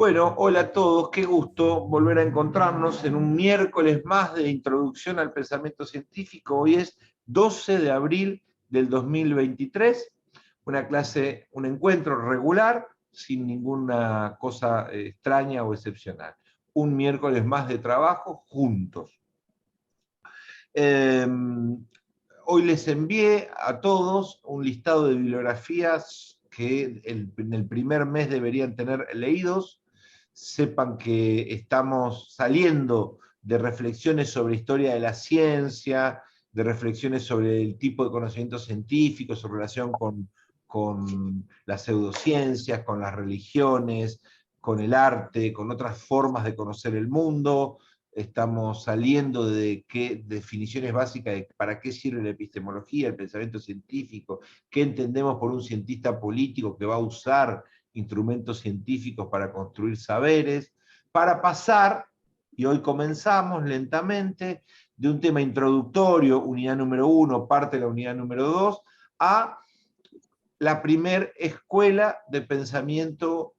Bueno, hola a todos, qué gusto volver a encontrarnos en un miércoles más de introducción al pensamiento científico. Hoy es 12 de abril del 2023, una clase, un encuentro regular, sin ninguna cosa extraña o excepcional. Un miércoles más de trabajo juntos. Hoy les envié a todos un listado de bibliografías que en el primer mes deberían tener leídos. Sepan que estamos saliendo de reflexiones sobre historia de la ciencia, de reflexiones sobre el tipo de conocimiento científico, su relación con las pseudociencias, con las religiones, con el arte, con otras formas de conocer el mundo. Estamos saliendo de qué definiciones básicas de para qué sirve la epistemología, el pensamiento científico, qué entendemos por un cientista político que va a usar instrumentos científicos para construir saberes, para pasar, y hoy comenzamos lentamente, de un tema introductorio, unidad número 1, parte de la unidad número 2, a la primer escuela de pensamiento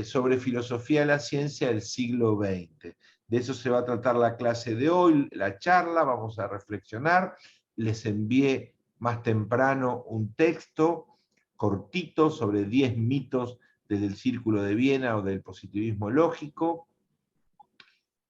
sobre filosofía de la ciencia del siglo XX. De eso se va a tratar la clase de hoy, la charla, vamos a reflexionar. Les envié más temprano un texto cortito sobre 10 mitos desde el Círculo de Viena o del positivismo lógico,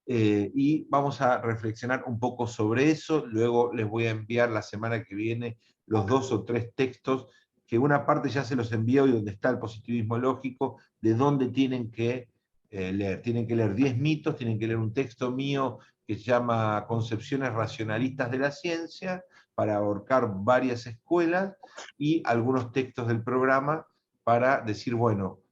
y vamos a reflexionar un poco sobre eso. Luego les voy a enviar la semana que viene los 2 o 3 textos, que una parte ya se los envié hoy, donde está el positivismo lógico, de dónde tienen que leer. Tienen que leer 10 mitos, tienen que leer un texto mío que se llama Concepciones racionalistas de la ciencia, para abarcar varias escuelas, y algunos textos del programa para decir, bueno,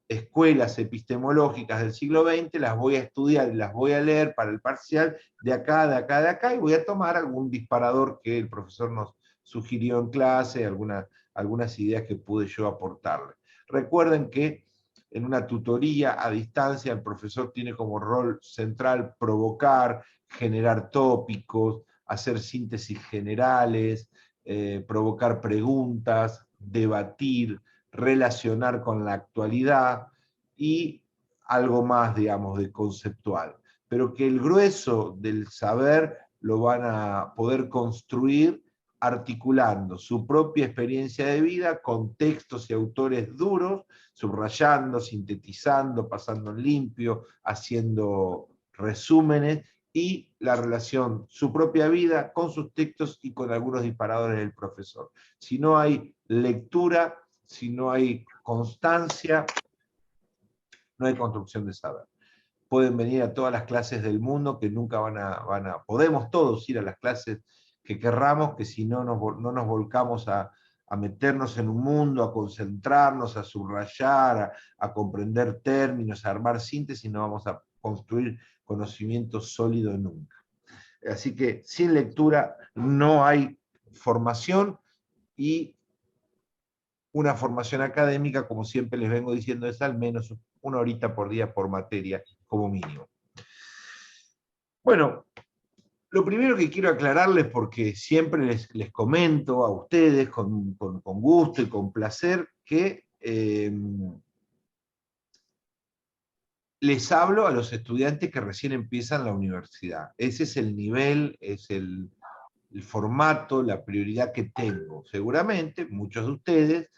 escuelas epistemológicas del siglo XX, las voy a estudiar y las voy a leer para el parcial de acá, de acá, de acá, y voy a tomar algún disparador que el profesor nos sugirió en clase, algunas ideas que pude yo aportarle. Recuerden que en una tutoría a distancia el profesor tiene como rol central provocar, generar tópicos, hacer síntesis generales, provocar preguntas, debatir, relacionar con la actualidad y algo más, digamos, de conceptual. Pero que el grueso del saber lo van a poder construir articulando su propia experiencia de vida con textos y autores duros, subrayando, sintetizando, pasando en limpio, haciendo resúmenes, y la relación, su propia vida con sus textos y con algunos disparadores del profesor. Si no hay lectura, si no hay constancia, no hay construcción de saber. Pueden venir a todas las clases del mundo, que nunca podemos todos ir a las clases que querramos, que si no no nos volcamos a meternos en un mundo, a concentrarnos, a subrayar, a comprender términos, a armar síntesis, no vamos a construir conocimiento sólido nunca. Así que sin lectura no hay formación, y una formación académica, como siempre les vengo diciendo, es al menos 1 horita por día por materia, como mínimo. Bueno, lo primero que quiero aclararles, porque siempre les comento a ustedes con gusto y con placer, que les hablo a los estudiantes que recién empiezan la universidad. Ese es el nivel, es el formato, la prioridad que tengo. Seguramente muchos de ustedes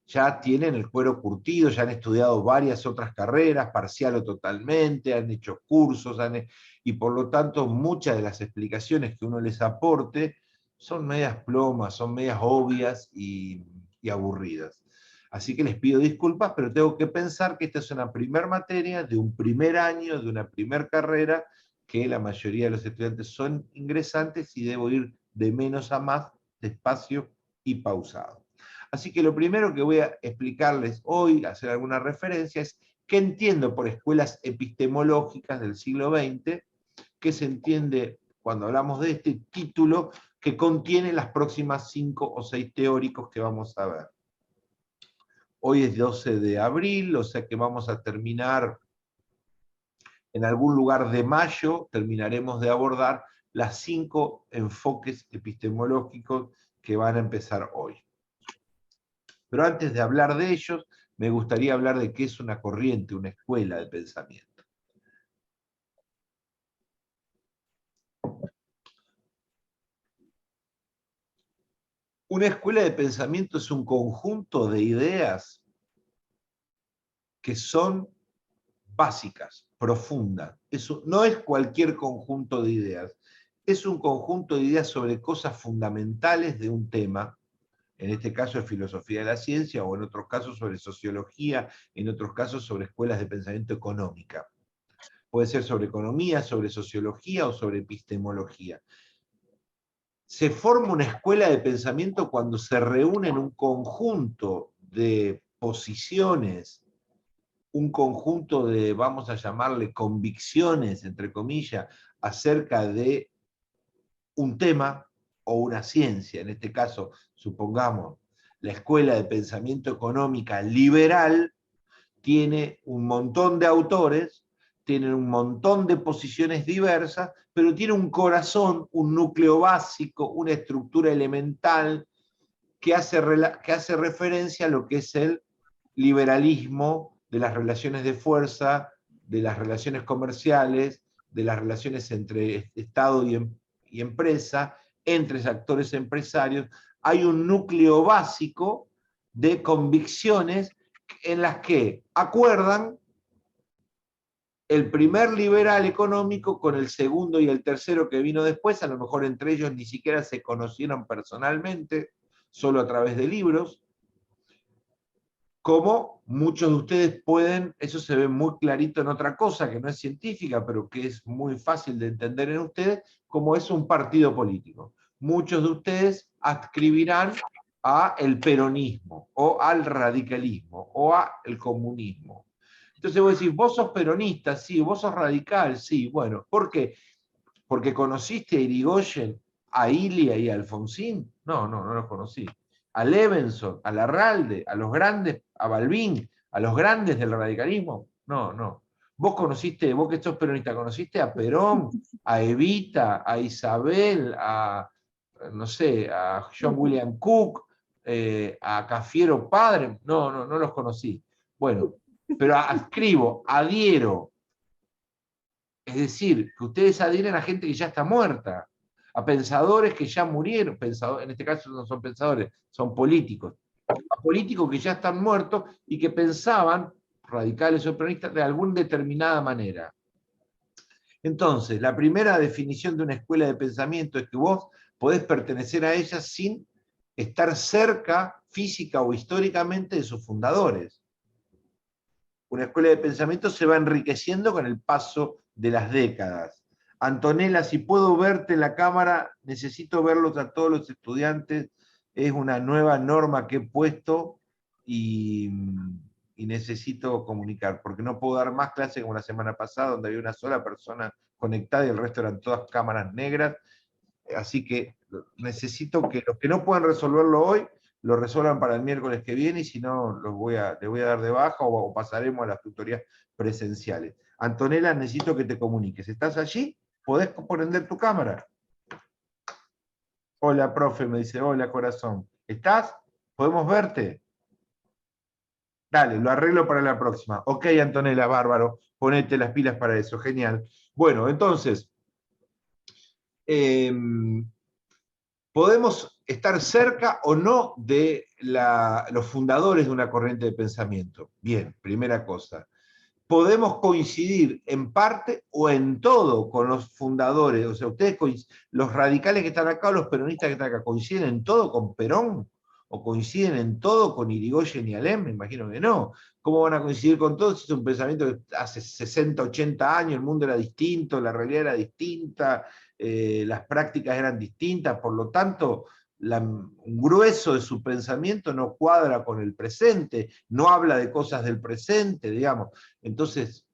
ya tienen el cuero curtido, ya han estudiado varias otras carreras, parcial o totalmente, han hecho cursos, y por lo tanto muchas de las explicaciones que uno les aporte son medias plomas, son medias obvias y aburridas. Así que les pido disculpas, pero tengo que pensar que esta es una primer materia de un primer año, de una primer carrera, que la mayoría de los estudiantes son ingresantes, y debo ir de menos a más, despacio y pausado. Así que lo primero que voy a explicarles hoy, hacer alguna referencia, es qué entiendo por escuelas epistemológicas del siglo XX, qué se entiende cuando hablamos de este título que contiene las próximas 5 o 6 teóricos que vamos a ver. Hoy es 12 de abril, o sea que vamos a terminar en algún lugar de mayo, terminaremos de abordar las 5 enfoques epistemológicos que van a empezar hoy. Pero antes de hablar de ellos, me gustaría hablar de qué es una corriente, una escuela de pensamiento. Una escuela de pensamiento es un conjunto de ideas que son básicas, profundas. Eso no es cualquier conjunto de ideas, es un conjunto de ideas sobre cosas fundamentales de un tema, en este caso es filosofía de la ciencia, o en otros casos sobre sociología, en otros casos sobre escuelas de pensamiento económica. Puede ser sobre economía, sobre sociología o sobre epistemología. Se forma una escuela de pensamiento cuando se reúnen un conjunto de posiciones, un conjunto de, vamos a llamarle, convicciones, entre comillas, acerca de un tema o una ciencia. En este caso, supongamos, la escuela de pensamiento económica liberal tiene un montón de autores, tiene un montón de posiciones diversas, pero tiene un corazón, un núcleo básico, una estructura elemental que hace referencia a lo que es el liberalismo de las relaciones de fuerza, de las relaciones comerciales, de las relaciones entre Estado y empresa, entre actores empresarios. Hay un núcleo básico de convicciones en las que acuerdan el primer liberal económico con el segundo y el tercero que vino después, a lo mejor entre ellos ni siquiera se conocieron personalmente, solo a través de libros, como muchos de ustedes pueden, eso se ve muy clarito en otra cosa que no es científica, pero que es muy fácil de entender en ustedes, como es un partido político. Muchos de ustedes adscribirán a el peronismo, o al radicalismo, o al comunismo. Entonces vos decís, vos sos peronista, sí, vos sos radical, sí, bueno, ¿por qué? ¿Porque conociste a Irigoyen, a Ilia y a Alfonsín? No, no, no los conocí. A Levenson, a Larralde, a los grandes, a Balbín, a los grandes del radicalismo? No, no. Vos conociste, vos que sos peronista, conociste a Perón, a Evita, a Isabel, a, no sé, a John William Cook, a Cafiero Padre. No, no, no los conocí. Bueno, pero adscribo, adhiero, es decir, que ustedes adhieren a gente que ya está muerta, a pensadores que ya murieron, en este caso no son pensadores, son políticos, a políticos que ya están muertos y que pensaban, radicales o peronistas, de alguna determinada manera. Entonces, la primera definición de una escuela de pensamiento es que vos podés pertenecer a ella sin estar cerca física o históricamente de sus fundadores. Una escuela de pensamiento se va enriqueciendo con el paso de las décadas. Antonella, si puedo verte en la cámara, necesito verlos a todos los estudiantes, es una nueva norma que he puesto y necesito comunicar, porque no puedo dar más clases como la semana pasada, donde había una sola persona conectada y el resto eran todas cámaras negras, así que necesito que los que no puedan resolverlo hoy, lo resuelvan para el miércoles que viene, y si no, les voy a dar de baja o pasaremos a las tutorías presenciales. Antonella, necesito que te comuniques. ¿Estás allí? ¿Podés prender tu cámara? Hola, profe, me dice, hola, corazón. ¿Estás? ¿Podemos verte? Dale, lo arreglo para la próxima. Ok, Antonella, bárbaro. Ponete las pilas para eso, genial. Bueno, entonces, podemos estar cerca o no de los fundadores de una corriente de pensamiento. Bien, primera cosa. Podemos coincidir en parte o en todo con los fundadores. O sea, ustedes, los radicales que están acá o los peronistas que están acá, ¿coinciden en todo con Perón? ¿O coinciden en todo con Irigoyen y Alem? Me imagino que no. ¿Cómo van a coincidir con todo si es un pensamiento que hace 60, 80 años el mundo era distinto, la realidad era distinta, las prácticas eran distintas? Por lo tanto, un grueso de su pensamiento no cuadra con el presente, no habla de cosas del presente, digamos. Entonces,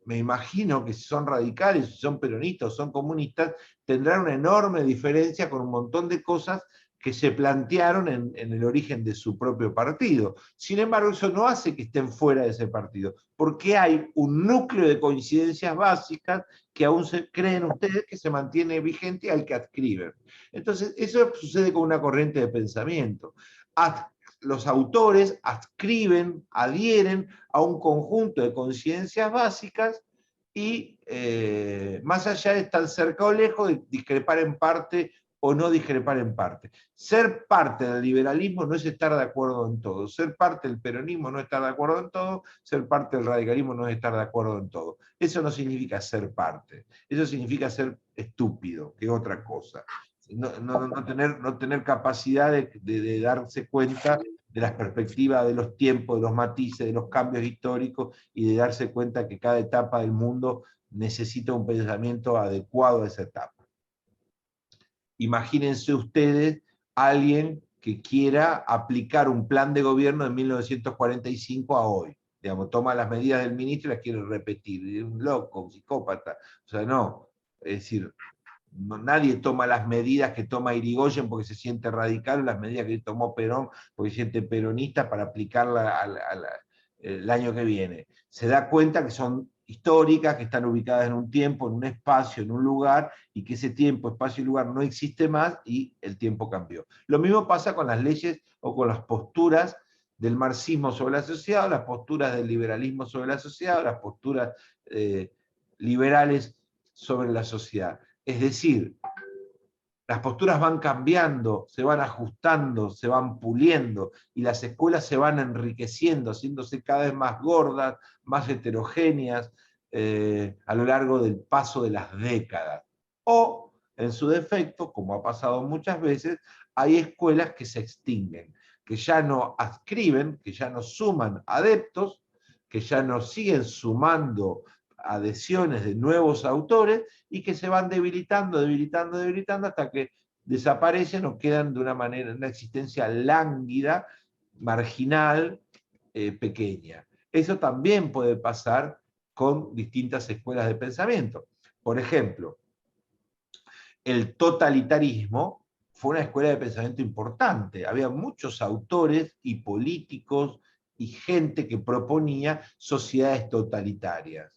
me imagino que si son radicales, si son peronistas o son comunistas, tendrán una enorme diferencia con un montón de cosas que se plantearon en el origen de su propio partido. Sin embargo, eso no hace que estén fuera de ese partido, porque hay un núcleo de coincidencias básicas que aún creen ustedes que se mantiene vigente y al que adscriben. Entonces, eso sucede con una corriente de pensamiento. los autores adscriben, adhieren a un conjunto de conciencias básicas y más allá de estar cerca o lejos, de discrepar en parte o no discrepar en parte. Ser parte del liberalismo no es estar de acuerdo en todo, ser parte del peronismo no es estar de acuerdo en todo, ser parte del radicalismo no es estar de acuerdo en todo. Eso no significa ser parte, eso significa ser estúpido, que es otra cosa. No tener capacidad de darse cuenta de las perspectivas, de los tiempos, de los matices, de los cambios históricos, y de darse cuenta que cada etapa del mundo necesita un pensamiento adecuado a esa etapa. Imagínense ustedes a alguien que quiera aplicar un plan de gobierno de 1945 a hoy. Digamos, toma las medidas del ministro y las quiere repetir. Es un loco, un psicópata. O sea, no. Es decir, nadie toma las medidas que toma Irigoyen porque se siente radical, o las medidas que tomó Perón porque se siente peronista para aplicarla el año que viene. Se da cuenta que son históricas, que están ubicadas en un tiempo, en un espacio, en un lugar, y que ese tiempo, espacio y lugar no existe más y el tiempo cambió. Lo mismo pasa con las leyes o con las posturas del marxismo sobre la sociedad, o las posturas del liberalismo sobre la sociedad, o las posturas liberales sobre la sociedad. Es decir, las posturas van cambiando, se van ajustando, se van puliendo, y las escuelas se van enriqueciendo, haciéndose cada vez más gordas, más heterogéneas, a lo largo del paso de las décadas. O, en su defecto, como ha pasado muchas veces, hay escuelas que se extinguen, que ya no adscriben, que ya no suman adeptos, que ya no siguen sumando adhesiones de nuevos autores, y que se van debilitando, debilitando, debilitando, hasta que desaparecen o quedan de una manera, una existencia lánguida, marginal, pequeña. Eso también puede pasar con distintas escuelas de pensamiento. Por ejemplo, el totalitarismo fue una escuela de pensamiento importante. Había muchos autores y políticos y gente que proponía sociedades totalitarias,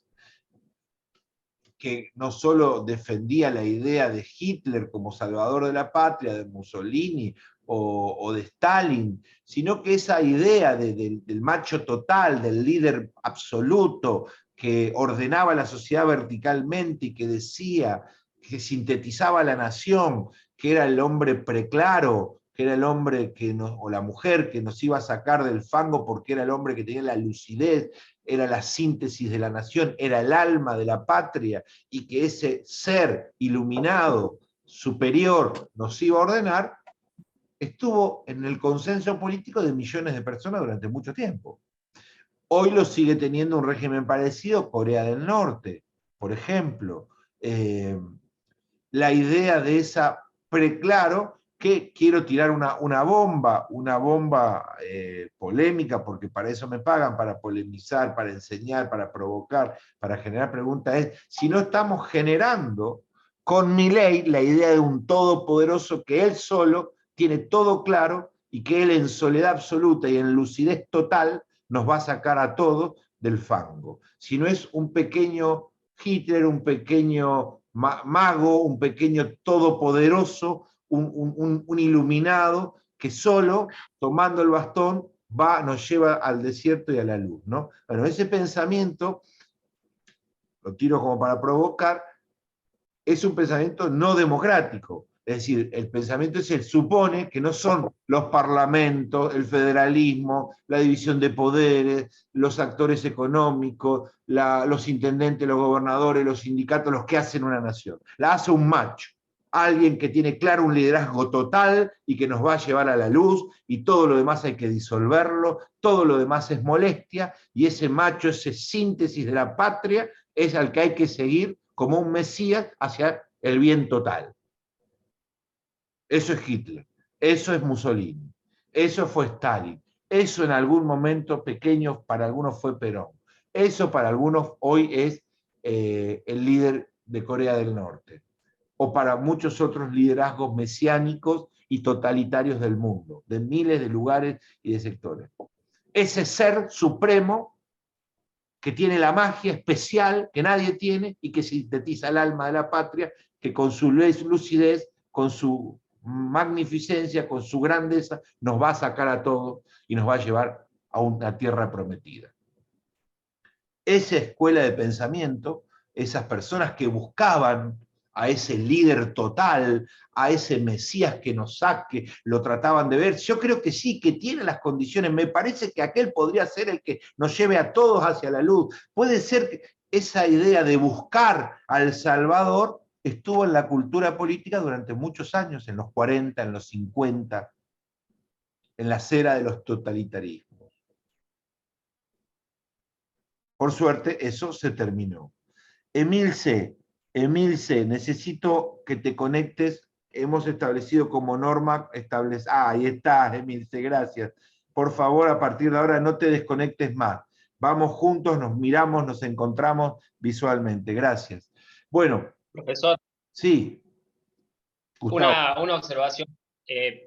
que no solo defendía la idea de Hitler como salvador de la patria, de Mussolini o de Stalin, sino que esa idea del macho total, del líder absoluto, que ordenaba la sociedad verticalmente y que decía, que sintetizaba la nación, que era el hombre preclaro, que era el hombre que o la mujer que nos iba a sacar del fango porque era el hombre que tenía la lucidez, era la síntesis de la nación, era el alma de la patria, y que ese ser iluminado, superior, nos iba a ordenar, estuvo en el consenso político de millones de personas durante mucho tiempo. Hoy lo sigue teniendo un régimen parecido, Corea del Norte, por ejemplo. La idea de esa preclaro, que quiero tirar una bomba polémica, porque para eso me pagan, para polemizar, para enseñar, para provocar, para generar preguntas, es si no estamos generando con Milei la idea de un todopoderoso que él solo tiene todo claro, y que él en soledad absoluta y en lucidez total nos va a sacar a todos del fango. Si no es un pequeño Hitler, un pequeño mago, un pequeño todopoderoso, un iluminado que solo, tomando el bastón, nos lleva al desierto y a la luz, ¿no? Bueno, ese pensamiento, lo tiro como para provocar, es un pensamiento no democrático. Es decir, el pensamiento ese supone que no son los parlamentos, el federalismo, la división de poderes, los actores económicos, los intendentes, los gobernadores, los sindicatos, los que hacen una nación. La hace un macho, alguien que tiene claro un liderazgo total y que nos va a llevar a la luz, y todo lo demás hay que disolverlo, todo lo demás es molestia, y ese macho, ese síntesis de la patria, es al que hay que seguir como un mesías hacia el bien total. Eso es Hitler, eso es Mussolini, eso fue Stalin, eso en algún momento pequeño para algunos fue Perón, eso para algunos hoy es el líder de Corea del Norte, o para muchos otros liderazgos mesiánicos y totalitarios del mundo, de miles de lugares y de sectores. Ese ser supremo que tiene la magia especial que nadie tiene y que sintetiza el alma de la patria, que con su lucidez, con su magnificencia, con su grandeza, nos va a sacar a todos y nos va a llevar a una tierra prometida. Esa escuela de pensamiento, esas personas que buscaban a ese líder total, a ese Mesías que nos saque, lo trataban de ver. Yo creo que sí, que tiene las condiciones. Me parece que aquel podría ser el que nos lleve a todos hacia la luz. Puede ser que esa idea de buscar al Salvador estuvo en la cultura política durante muchos años, en los 40, en los 50, en la era de los totalitarismos. Por suerte, eso se terminó. Emilce, necesito que te conectes. Hemos establecido como norma, ahí estás, Emilce, gracias. Por favor, a partir de ahora no te desconectes más. Vamos juntos, nos miramos, nos encontramos visualmente. Gracias. Bueno. Profesor. Sí. Gustavo. Una observación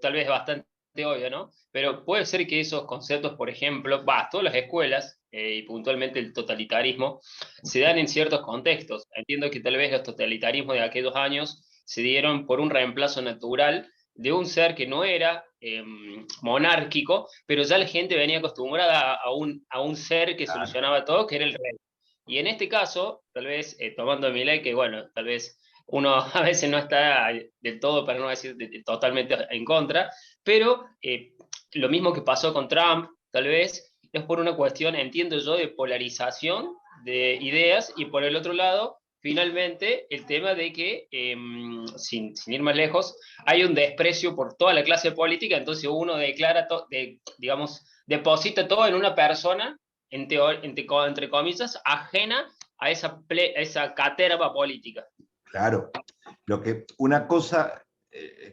tal vez bastante obvia, ¿no? Pero puede ser que esos conceptos, por ejemplo, todas las escuelas, y puntualmente el totalitarismo, se dan en ciertos contextos. Entiendo que tal vez los totalitarismos de aquellos años se dieron por un reemplazo natural de un ser que no era monárquico, pero ya la gente venía acostumbrada a un ser que solucionaba todo, que era el rey. Y en este caso, tal vez tomando a Milei, que bueno, tal vez uno a veces no está del todo, para no decir totalmente en contra, pero lo mismo que pasó con Trump, tal vez, es por una cuestión, entiendo yo, de polarización de ideas, y por el otro lado, finalmente, el tema de que, sin ir más lejos, hay un desprecio por toda la clase política, entonces uno declara, digamos, deposita todo en una persona, entre comillas, ajena a esa caterva política. Claro, una cosa,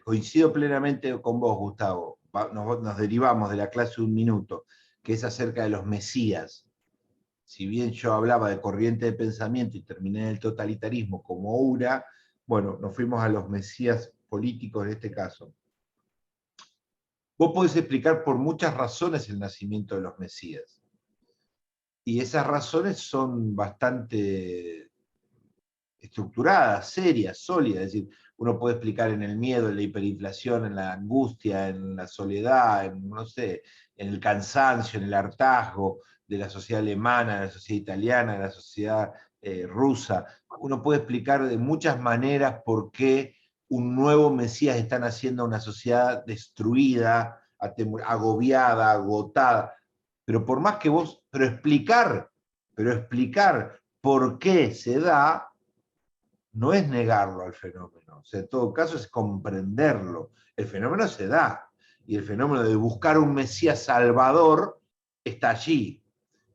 coincido plenamente con vos, Gustavo, nos derivamos de la clase de un minuto, que es acerca de los mesías. Si bien yo hablaba de corriente de pensamiento y terminé en el totalitarismo como una, bueno, nos fuimos a los mesías políticos en este caso. Vos podés explicar por muchas razones el nacimiento de los mesías. Y esas razones son bastante estructuradas, serias, sólidas. Es decir, uno puede explicar en el miedo, en la hiperinflación, en la angustia, en la soledad, en, no sé, en el cansancio, en el hartazgo de la sociedad alemana, de la sociedad italiana, de la sociedad rusa. Uno puede explicar de muchas maneras por qué un nuevo Mesías está naciendo una sociedad destruida, agobiada, agotada. Pero por más que vos, pero explicar por qué se da, no es negarlo al fenómeno, o sea, en todo caso es comprenderlo. El fenómeno se da, y el fenómeno de buscar un Mesías salvador está allí,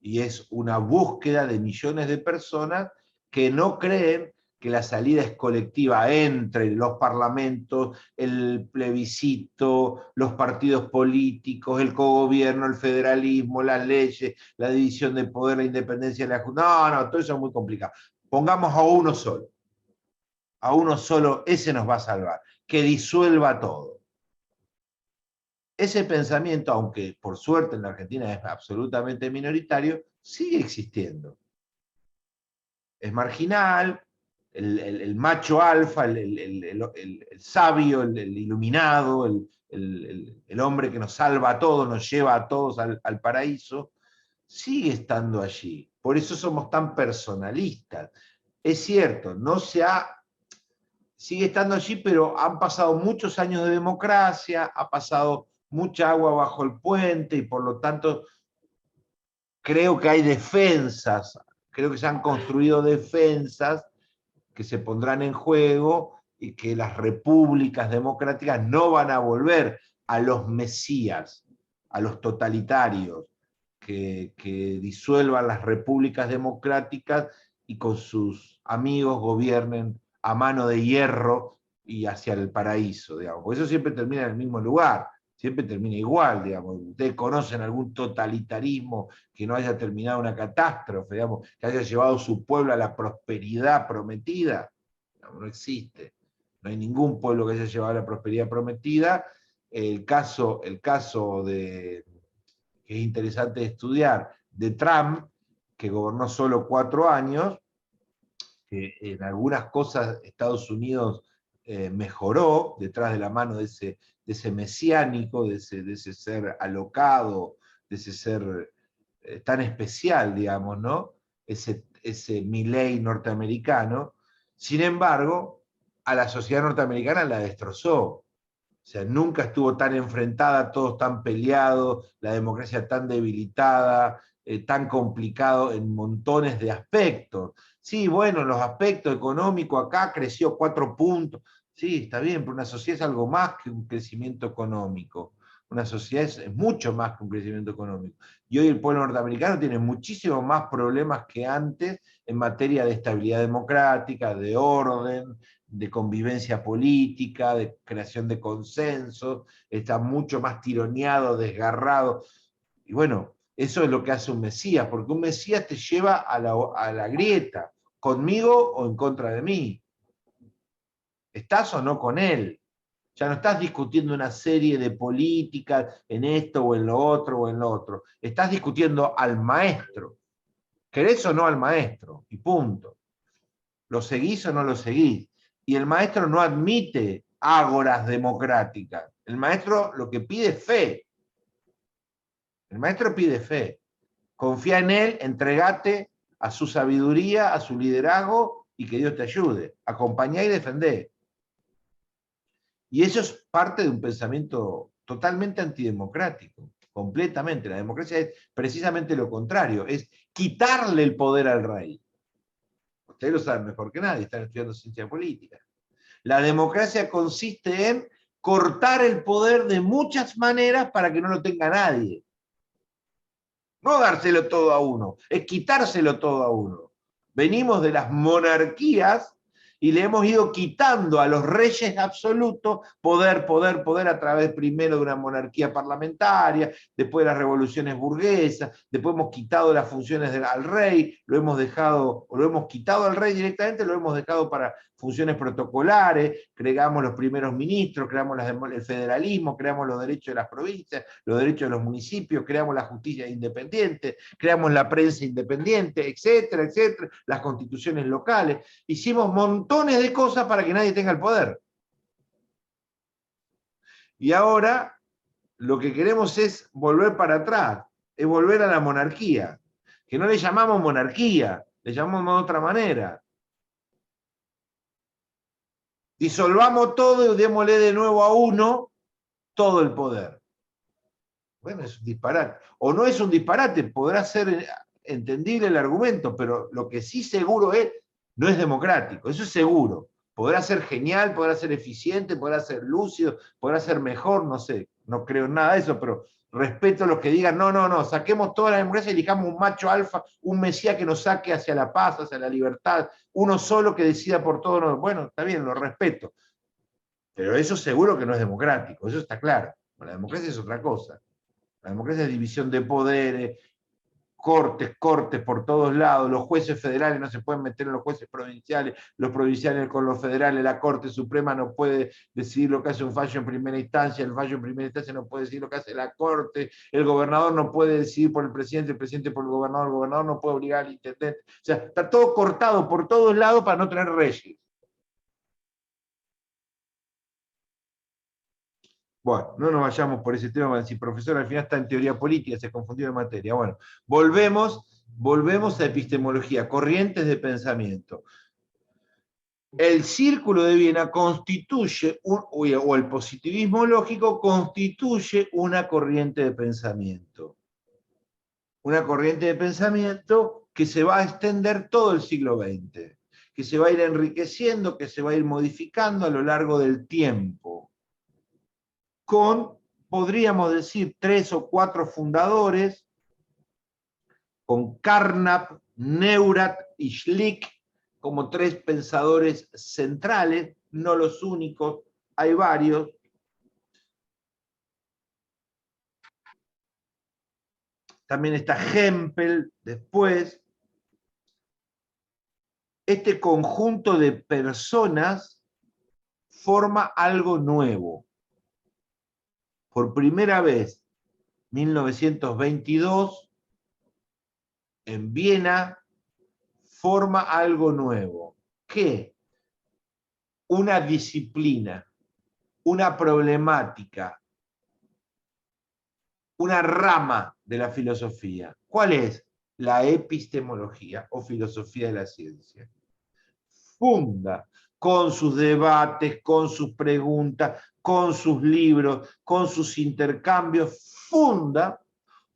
y es una búsqueda de millones de personas que no creen que la salida es colectiva entre los parlamentos, el plebiscito, los partidos políticos, el cogobierno, el federalismo, las leyes, la división de poder, la independencia de la Junta. No, todo eso es muy complicado. Pongamos a uno solo, ese nos va a salvar, que disuelva todo. Ese pensamiento, aunque por suerte en la Argentina es absolutamente minoritario, sigue existiendo. Es marginal, el macho alfa, el sabio, el iluminado, el hombre que nos salva a todos, nos lleva a todos al paraíso, sigue estando allí. Por eso somos tan personalistas. Es cierto, sigue estando allí, pero han pasado muchos años de democracia, ha pasado mucha agua bajo el puente y por lo tanto creo que hay defensas, creo que se han construido defensas que se pondrán en juego y que las repúblicas democráticas no van a volver a los mesías, a los totalitarios, que disuelvan las repúblicas democráticas y con sus amigos gobiernen a mano de hierro y hacia el paraíso, digamos. Por eso siempre termina en el mismo lugar, siempre termina igual, digamos. Ustedes conocen algún totalitarismo que no haya terminado una catástrofe, digamos, que haya llevado a su pueblo a la prosperidad prometida. No existe. No hay ningún pueblo que haya llevado a la prosperidad prometida. El caso que es interesante estudiar, de Trump, que gobernó solo 4 años, que en algunas cosas Estados Unidos mejoró detrás de la mano de ese mesiánico, de ese ser alocado, de ese ser tan especial, digamos, ¿no? Ese Milei norteamericano. Sin embargo, a la sociedad norteamericana la destrozó. O sea, nunca estuvo tan enfrentada, todos tan peleados, la democracia tan debilitada, tan complicado en montones de aspectos. Sí, bueno, los aspectos económicos acá creció 4 puntos. Sí, está bien, pero una sociedad es algo más que un crecimiento económico. Una sociedad es mucho más que un crecimiento económico. Y hoy el pueblo norteamericano tiene muchísimos más problemas que antes en materia de estabilidad democrática, de orden, de convivencia política, de creación de consensos, está mucho más tironeado, desgarrado. Y bueno, eso es lo que hace un Mesías, porque un Mesías te lleva a la grieta, conmigo o en contra de mí. ¿Estás o no con él? Ya no estás discutiendo una serie de políticas en esto o en lo otro o en lo otro. Estás discutiendo al maestro. ¿Querés o no al maestro? Y punto. ¿Lo seguís o no lo seguís? Y el maestro no admite ágoras democráticas. El maestro lo que pide es fe. El maestro pide fe. Confía en él, entregate a su sabiduría, a su liderazgo y que Dios te ayude. Acompañá y defendé. Y eso es parte de un pensamiento totalmente antidemocrático, completamente. La democracia es precisamente lo contrario, es quitarle el poder al rey. Ustedes lo saben mejor que nadie, están estudiando ciencia política. La democracia consiste en cortar el poder de muchas maneras para que no lo tenga nadie. No dárselo todo a uno, es quitárselo todo a uno. Venimos de las monarquías y le hemos ido quitando a los reyes absolutos poder a través primero de una monarquía parlamentaria, después de las revoluciones burguesas, después hemos quitado las funciones al rey, lo hemos dejado, o lo hemos quitado al rey directamente, lo hemos dejado para funciones protocolares, creamos los primeros ministros, creamos el federalismo, creamos los derechos de las provincias, los derechos de los municipios, creamos la justicia independiente, creamos la prensa independiente, etcétera, etcétera, las constituciones locales. Hicimos montones de cosas para que nadie tenga el poder. Y ahora lo que queremos es volver para atrás, es volver a la monarquía, que no le llamamos monarquía, le llamamos de otra manera. Disolvamos todo y démosle de nuevo a uno todo el poder. Bueno, es un disparate. O no es un disparate, podrá ser entendible el argumento, pero lo que sí seguro es, no es democrático, eso es seguro. Podrá ser genial, podrá ser eficiente, podrá ser lúcido, podrá ser mejor, no sé, no creo en nada de eso, pero respeto a los que digan, no, saquemos toda la democracia y elijamos un macho alfa, un mesías que nos saque hacia la paz, hacia la libertad, uno solo que decida por todo. Bueno, está bien, lo respeto. Pero eso seguro que no es democrático, eso está claro. La democracia es otra cosa. La democracia es división de poderes, cortes por todos lados, los jueces federales no se pueden meter en los jueces provinciales, los provinciales con los federales, la Corte Suprema no puede decidir lo que hace un fallo en primera instancia, el fallo en primera instancia no puede decidir lo que hace la Corte, el gobernador no puede decidir por el presidente por el gobernador no puede obligar al intendente. O sea, está todo cortado por todos lados para no tener reyes. Bueno, no nos vayamos por ese tema, van a decir, profesor, al final está en teoría política, se confundió de materia. Bueno, volvemos a epistemología, corrientes de pensamiento. El círculo de Viena constituye, o el positivismo lógico constituye una corriente de pensamiento. Una corriente de pensamiento que se va a extender todo el siglo XX, que se va a ir enriqueciendo, que se va a ir modificando a lo largo del tiempo. Con, podríamos decir, 3 o 4 fundadores, con Carnap, Neurath y Schlick como 3 pensadores centrales, no los únicos, hay varios. También está Hempel después. Este conjunto de personas forma algo nuevo. Por primera vez, 1922, en Viena, forma algo nuevo. ¿Qué? una disciplina, una problemática, una rama de la filosofía. ¿Cuál es? La epistemología o filosofía de la ciencia. Funda con sus debates, con sus preguntas, con sus libros, con sus intercambios, funda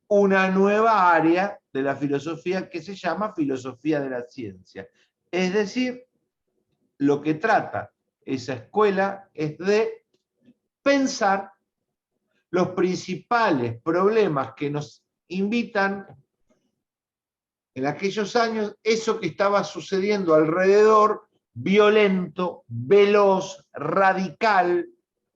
una nueva área de la filosofía que se llama filosofía de la ciencia. Es decir, lo que trata esa escuela es de pensar los principales problemas que nos invitan en aquellos años, eso que estaba sucediendo alrededor, violento, veloz, radical,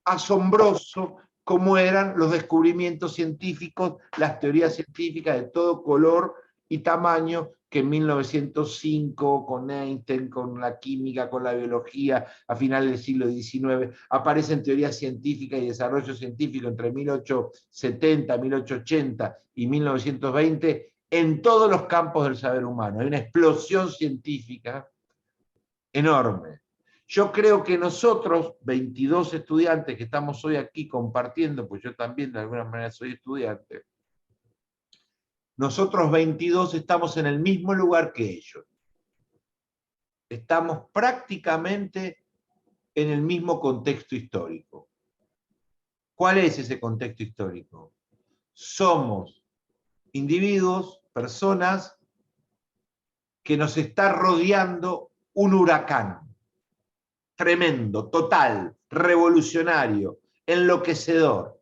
asombroso, como eran los descubrimientos científicos, las teorías científicas de todo color y tamaño, que en 1905, con Einstein, con la química, con la biología, a finales del siglo XIX, aparecen teorías científicas y desarrollo científico entre 1870, 1880 y 1920, en todos los campos del saber humano. Hay una explosión científica enorme. Yo creo que nosotros, 22 estudiantes que estamos hoy aquí compartiendo, pues yo también de alguna manera soy estudiante, nosotros 22 estamos en el mismo lugar que ellos. Estamos prácticamente en el mismo contexto histórico. ¿Cuál es ese contexto histórico? Somos individuos, personas, que nos está rodeando un huracán tremendo, total, revolucionario, enloquecedor,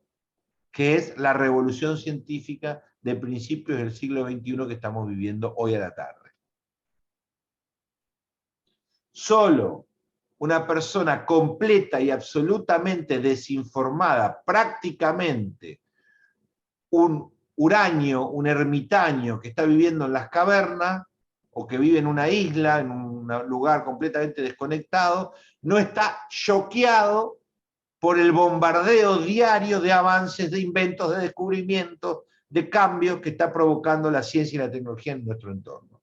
que es la revolución científica de principios del siglo XXI que estamos viviendo hoy a la tarde. Solo una persona completa y absolutamente desinformada, prácticamente un huraño, un ermitaño que está viviendo en las cavernas, o que vive en una isla, en un lugar completamente desconectado, no está choqueado por el bombardeo diario de avances, de inventos, de descubrimientos, de cambios que está provocando la ciencia y la tecnología en nuestro entorno.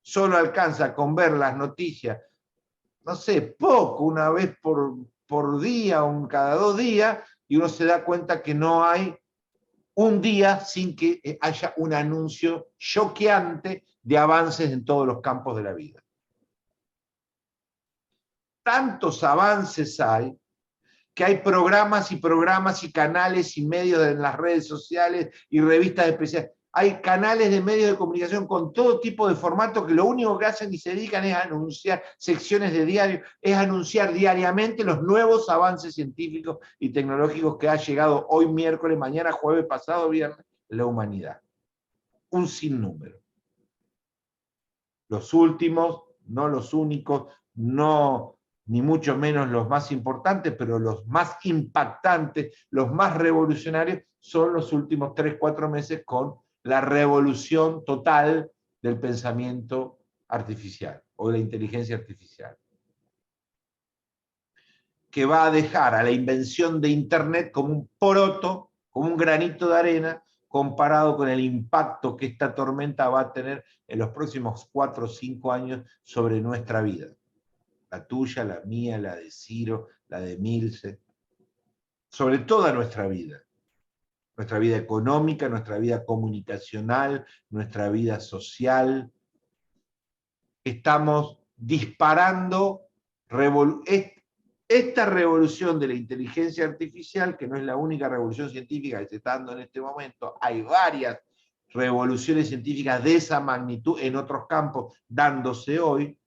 Solo alcanza con ver las noticias, no sé, poco, una vez por día, cada 2 días, y uno se da cuenta que no hay un día sin que haya un anuncio choqueante de avances en todos los campos de la vida. Tantos avances hay, que hay programas y programas y canales y medios en las redes sociales y revistas especiales. Hay canales de medios de comunicación con todo tipo de formato que lo único que hacen y se dedican es a anunciar secciones de diario, es anunciar diariamente los nuevos avances científicos y tecnológicos que ha llegado hoy miércoles, mañana jueves, pasado viernes, la humanidad. Un sinnúmero. Los últimos, no los únicos, no ni mucho menos los más importantes, pero los más impactantes, los más revolucionarios, son los últimos 3, 4 meses con la revolución total del pensamiento artificial o de la inteligencia artificial, que va a dejar a la invención de Internet como un poroto, como un granito de arena, comparado con el impacto que esta tormenta va a tener en los próximos 4 o 5 años sobre nuestra vida. La tuya, la mía, la de Ciro, la de Milce, sobre toda nuestra vida económica, nuestra vida comunicacional, nuestra vida social. Estamos disparando esta revolución de la inteligencia artificial, que no es la única revolución científica que se está dando en este momento, hay varias revoluciones científicas de esa magnitud en otros campos dándose hoy,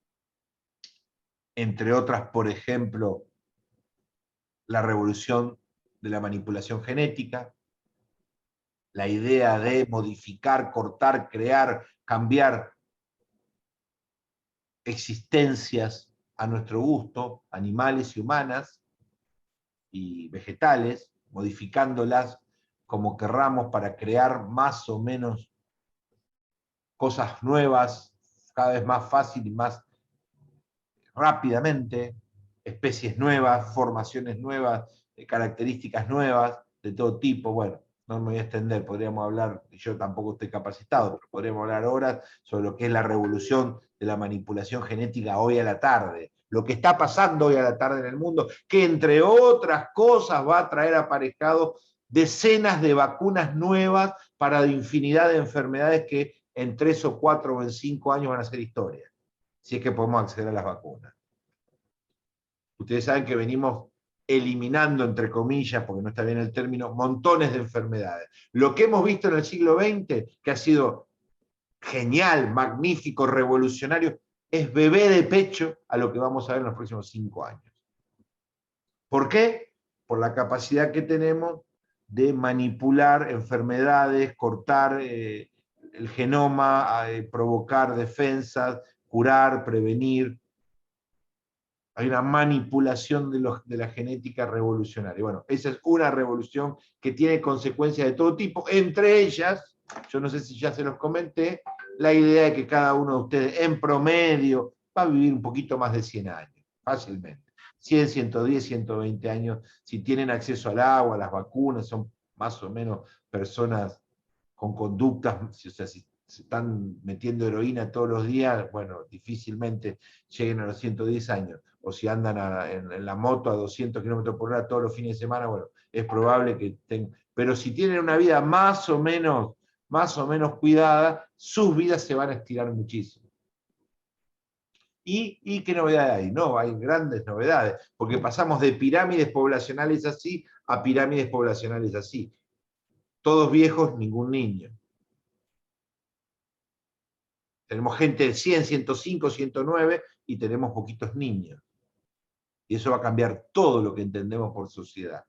entre otras, por ejemplo, la revolución de la manipulación genética, la idea de modificar, cortar, crear, cambiar existencias a nuestro gusto, animales y humanas y vegetales, modificándolas como querramos para crear más o menos cosas nuevas, cada vez más fácil y más rápidamente, especies nuevas, formaciones nuevas, características nuevas, de todo tipo. Bueno, no me voy a extender, podríamos hablar, yo tampoco estoy capacitado, pero podríamos hablar horas sobre lo que es la revolución de la manipulación genética hoy a la tarde, lo que está pasando hoy a la tarde en el mundo, que entre otras cosas va a traer aparejado decenas de vacunas nuevas para infinidad de enfermedades que en 3 o 4 o en 5 años van a ser historia, si es que podemos acceder a las vacunas. Ustedes saben que venimos eliminando, entre comillas, porque no está bien el término, montones de enfermedades. Lo que hemos visto en el siglo XX, que ha sido genial, magnífico, revolucionario, es bebé de pecho a lo que vamos a ver en los próximos 5 años. ¿Por qué? Por la capacidad que tenemos de manipular enfermedades, cortar el genoma, provocar defensas, curar, prevenir. Hay una manipulación de la genética revolucionaria. Bueno, esa es una revolución que tiene consecuencias de todo tipo, entre ellas, yo no sé si ya se los comenté, la idea de que cada uno de ustedes en promedio va a vivir un poquito más de 100 años, fácilmente. 100, 110, 120 años, si tienen acceso al agua, a las vacunas, son más o menos personas con conductas, o sea, si se están metiendo heroína todos los días, bueno, difícilmente lleguen a los 110 años. O si andan en la moto a 200 kilómetros por hora todos los fines de semana, bueno, es probable que tengan. Pero si tienen una vida más o menos cuidada, sus vidas se van a estirar muchísimo. ¿Y qué novedades hay? No, hay grandes novedades, porque pasamos de pirámides poblacionales así a pirámides poblacionales así. Todos viejos, ningún niño. Tenemos gente de 100, 105, 109 y tenemos poquitos niños. Y eso va a cambiar todo lo que entendemos por sociedad.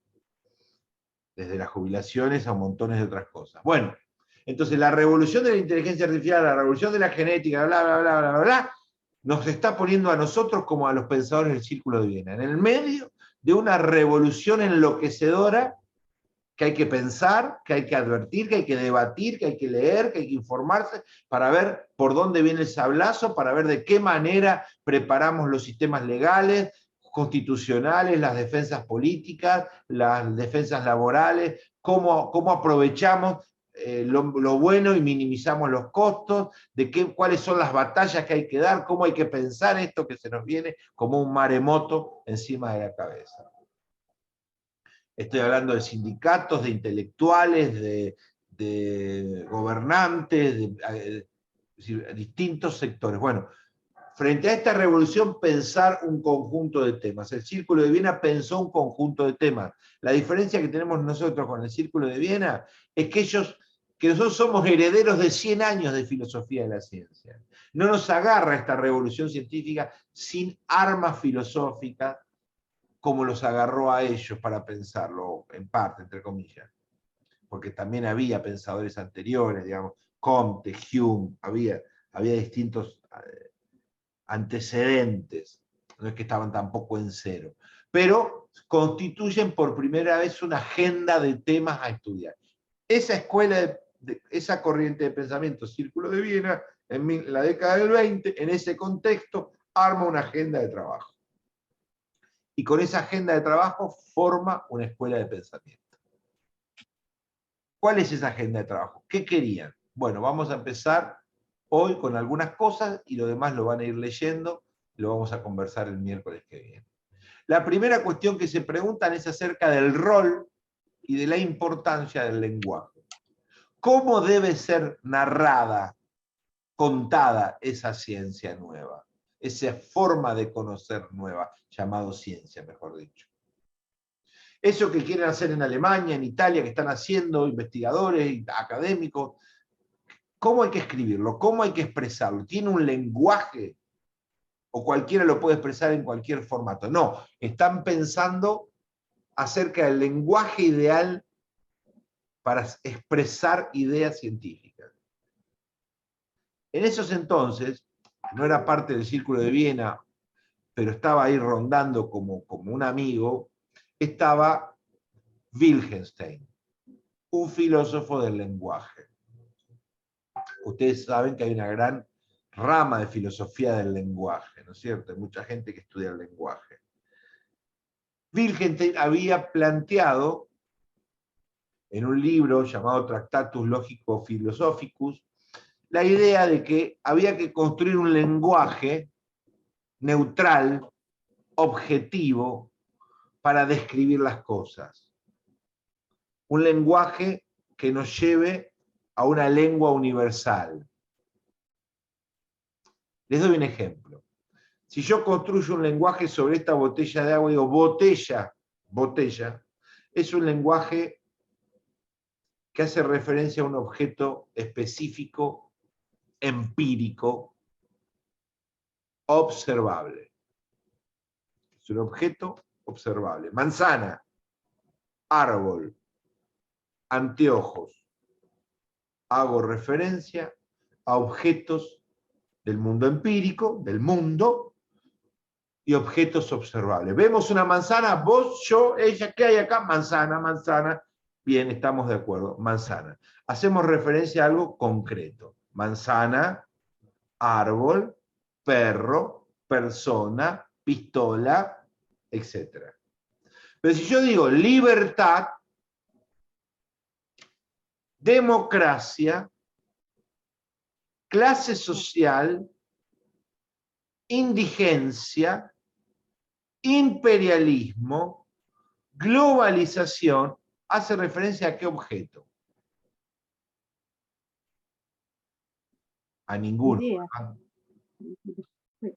Desde las jubilaciones a montones de otras cosas. Bueno, entonces la revolución de la inteligencia artificial, la revolución de la genética, bla, bla, bla, bla, bla, bla, nos está poniendo a nosotros como a los pensadores del Círculo de Viena, en el medio de una revolución enloquecedora que hay que pensar, que hay que advertir, que hay que debatir, que hay que leer, que hay que informarse para ver por dónde viene el sablazo, para ver de qué manera preparamos los sistemas legales, constitucionales, las defensas políticas, las defensas laborales, cómo aprovechamos lo bueno y minimizamos los costos, cuáles son las batallas que hay que dar, cómo hay que pensar esto que se nos viene como un maremoto encima de la cabeza. Estoy hablando de sindicatos, de intelectuales, de gobernantes, de distintos sectores. Bueno, frente a esta revolución, pensar un conjunto de temas. El Círculo de Viena pensó un conjunto de temas. La diferencia que tenemos nosotros con el Círculo de Viena es que nosotros somos herederos de 100 años de filosofía de la ciencia. No nos agarra esta revolución científica sin armas filosóficas, como los agarró a ellos para pensarlo, en parte, entre comillas. Porque también había pensadores anteriores, digamos, Comte, Hume, había distintos antecedentes, no es que estaban tampoco en cero, pero constituyen por primera vez una agenda de temas a estudiar. Esa escuela, esa corriente de pensamiento, Círculo de Viena, en la década del 20, en ese contexto, arma una agenda de trabajo. Y con esa agenda de trabajo forma una escuela de pensamiento. ¿Cuál es esa agenda de trabajo? ¿Qué querían? Bueno, vamos a empezar hoy con algunas cosas y lo demás lo van a ir leyendo, lo vamos a conversar el miércoles que viene. La primera cuestión que se preguntan es acerca del rol y de la importancia del lenguaje. ¿Cómo debe ser narrada, contada esa ciencia nueva? Esa forma de conocer nueva, llamado ciencia, mejor dicho. Eso que quieren hacer en Alemania, en Italia, que están haciendo investigadores, académicos, ¿cómo hay que escribirlo? ¿Cómo hay que expresarlo? ¿Tiene un lenguaje? ¿O cualquiera lo puede expresar en cualquier formato? No, están pensando acerca del lenguaje ideal para expresar ideas científicas. En esos entonces, no era parte del Círculo de Viena, pero estaba ahí rondando como un amigo, estaba Wittgenstein, un filósofo del lenguaje. Ustedes saben que hay una gran rama de filosofía del lenguaje, ¿no es cierto? Hay mucha gente que estudia el lenguaje. Wittgenstein había planteado en un libro llamado Tractatus Logico Philosophicus la idea de que había que construir un lenguaje neutral objetivo para describir las cosas. Un lenguaje que nos lleve a una lengua universal. Les doy un ejemplo. Si yo construyo un lenguaje sobre esta botella de agua, digo botella, botella, es un lenguaje que hace referencia a un objeto específico, empírico, observable. Es un objeto observable. Manzana, árbol, anteojos. Hago referencia a objetos del mundo empírico, del mundo, y objetos observables. Vemos una manzana, vos, yo, ella, ¿qué hay acá? Manzana, manzana. Bien, estamos de acuerdo, manzana. Hacemos referencia a algo concreto. Manzana, árbol, perro, persona, pistola, etc. Pero si yo digo libertad, democracia, clase social, indigencia, imperialismo, globalización, ¿hace referencia a qué objeto? A ninguno.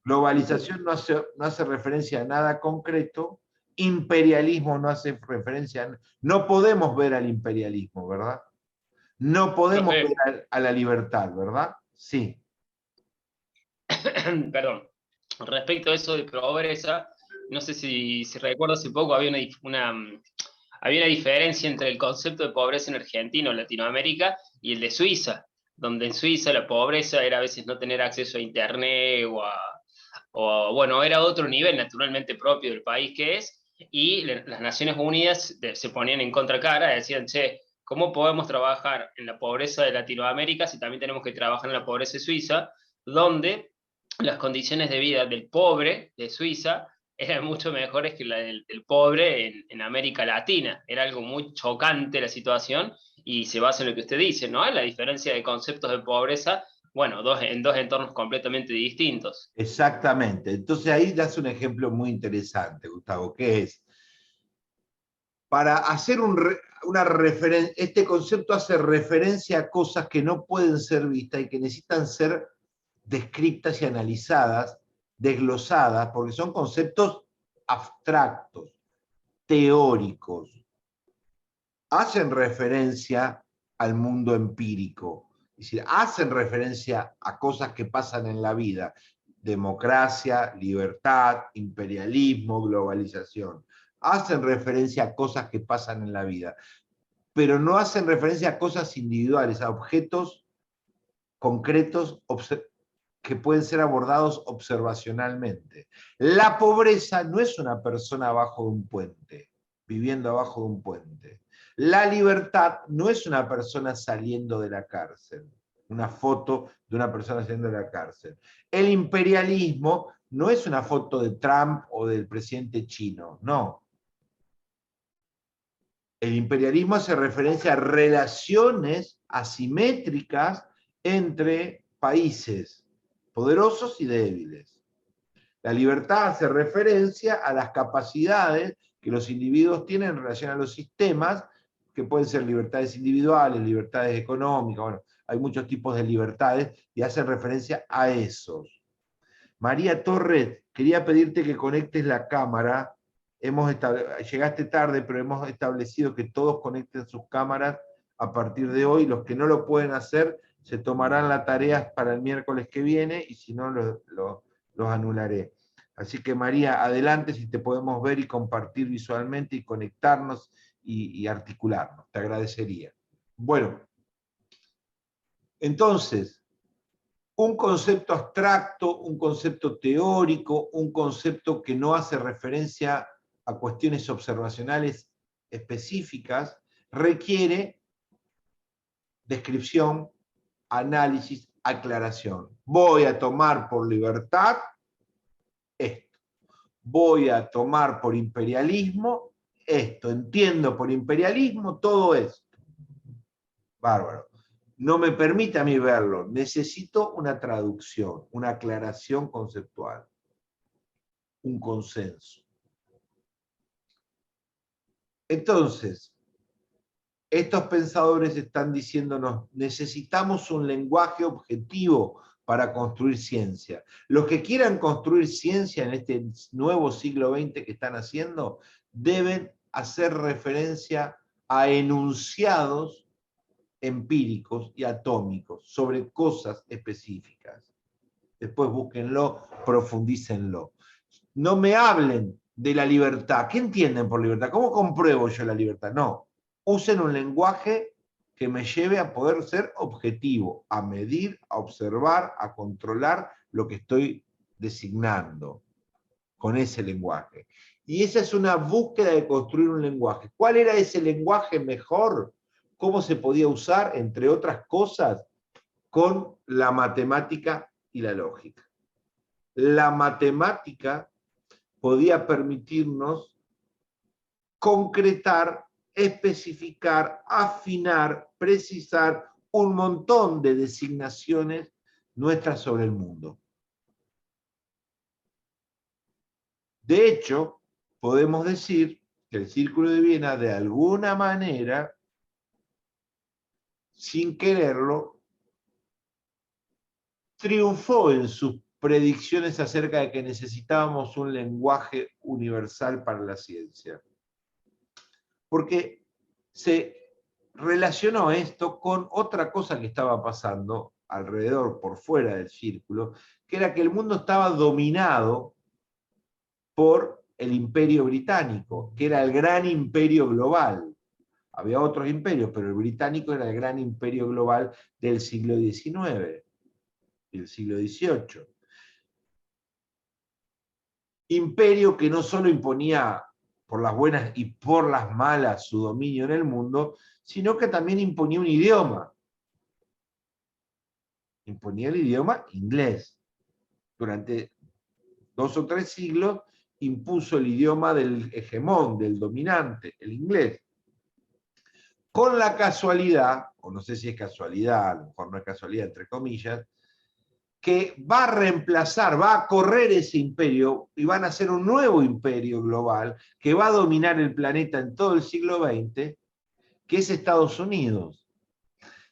Globalización no hace referencia a nada concreto, imperialismo no hace referencia a... No podemos ver al imperialismo, ¿verdad? No podemos ver a la libertad, ¿verdad? Sí. Perdón. Respecto a eso de pobreza, no sé si recuerdo, hace poco había había una diferencia entre el concepto de pobreza en Argentina o Latinoamérica y el de Suiza, donde en Suiza la pobreza era a veces no tener acceso a internet bueno, era otro nivel naturalmente propio del país que es, y las Naciones Unidas se ponían en contracara, decían, che, ¿cómo podemos trabajar en la pobreza de Latinoamérica si también tenemos que trabajar en la pobreza de Suiza, donde las condiciones de vida del pobre de Suiza eran mucho mejores que la del pobre en América Latina? Era algo muy chocante la situación y se basa en lo que usted dice, ¿no? La diferencia de conceptos de pobreza, bueno, en dos entornos completamente distintos. Exactamente. Entonces ahí das un ejemplo muy interesante, Gustavo, que es, para hacer una referencia, este concepto hace referencia a cosas que no pueden ser vistas y que necesitan ser descritas y analizadas, desglosadas, porque son conceptos abstractos, teóricos. Hacen referencia al mundo empírico, es decir, hacen referencia a cosas que pasan en la vida: democracia, libertad, imperialismo, globalización. Hacen referencia a cosas que pasan en la vida, pero no hacen referencia a cosas individuales, a objetos concretos que pueden ser abordados observacionalmente. La pobreza no es una persona abajo de un puente, viviendo abajo de un puente. La libertad no es una persona saliendo de la cárcel, una foto de una persona saliendo de la cárcel. El imperialismo no es una foto de Trump o del presidente chino, no. El imperialismo hace referencia a relaciones asimétricas entre países poderosos y débiles. La libertad hace referencia a las capacidades que los individuos tienen en relación a los sistemas, que pueden ser libertades individuales, libertades económicas, bueno, hay muchos tipos de libertades y hacen referencia a esos. María Torres, quería pedirte que conectes la cámara. Llegaste tarde, pero hemos establecido que todos conecten sus cámaras a partir de hoy. Los que no lo pueden hacer se tomarán la tarea para el miércoles que viene y si no los anularé. Así que María, adelante, si te podemos ver y compartir visualmente y conectarnos y articularnos. Te agradecería. Bueno, entonces, un concepto abstracto, un concepto teórico, un concepto que no hace referencia a cuestiones observacionales específicas, requiere descripción, análisis, aclaración. Voy a tomar por libertad esto. Voy a tomar por imperialismo esto. Entiendo por imperialismo todo esto. Bárbaro. No me permite a mí verlo. Necesito una traducción, una aclaración conceptual. un consenso. Entonces, estos pensadores están diciéndonos, necesitamos un lenguaje objetivo para construir ciencia. Los que quieran construir ciencia en este nuevo siglo XX que están haciendo, deben hacer referencia a enunciados empíricos y atómicos sobre cosas específicas. Después búsquenlo, profundícenlo. No me hablen de la libertad. ¿Qué entienden por libertad? ¿Cómo compruebo yo la libertad? No. Usen un lenguaje que me lleve a poder ser objetivo, a medir, a observar, a controlar lo que estoy designando con ese lenguaje. Y esa es una búsqueda de construir un lenguaje. ¿Cuál era ese lenguaje mejor? ¿Cómo se podía usar, entre otras cosas, con la matemática y la lógica? La matemática podía permitirnos concretar, especificar, afinar, precisar un montón de designaciones nuestras sobre el mundo. De hecho, podemos decir que el Círculo de Viena, de alguna manera, sin quererlo, triunfó en sus predicciones acerca de que necesitábamos un lenguaje universal para la ciencia. Porque se relacionó esto con otra cosa que estaba pasando alrededor, por fuera del círculo, que era que el mundo estaba dominado por el imperio británico, que era el gran imperio global. Había otros imperios, pero el británico era el gran imperio global del siglo XIX y del siglo XVIII. Imperio que no solo imponía por las buenas y por las malas su dominio en el mundo, sino que también imponía un idioma. Imponía el idioma inglés. Durante 2 o 3 siglos impuso el idioma del hegemón, del dominante, el inglés. Con la casualidad, o no sé si es casualidad, a lo mejor no es casualidad, entre comillas, que va a reemplazar, va a correr ese imperio y van a hacer un nuevo imperio global que va a dominar el planeta en todo el siglo XX, que es Estados Unidos.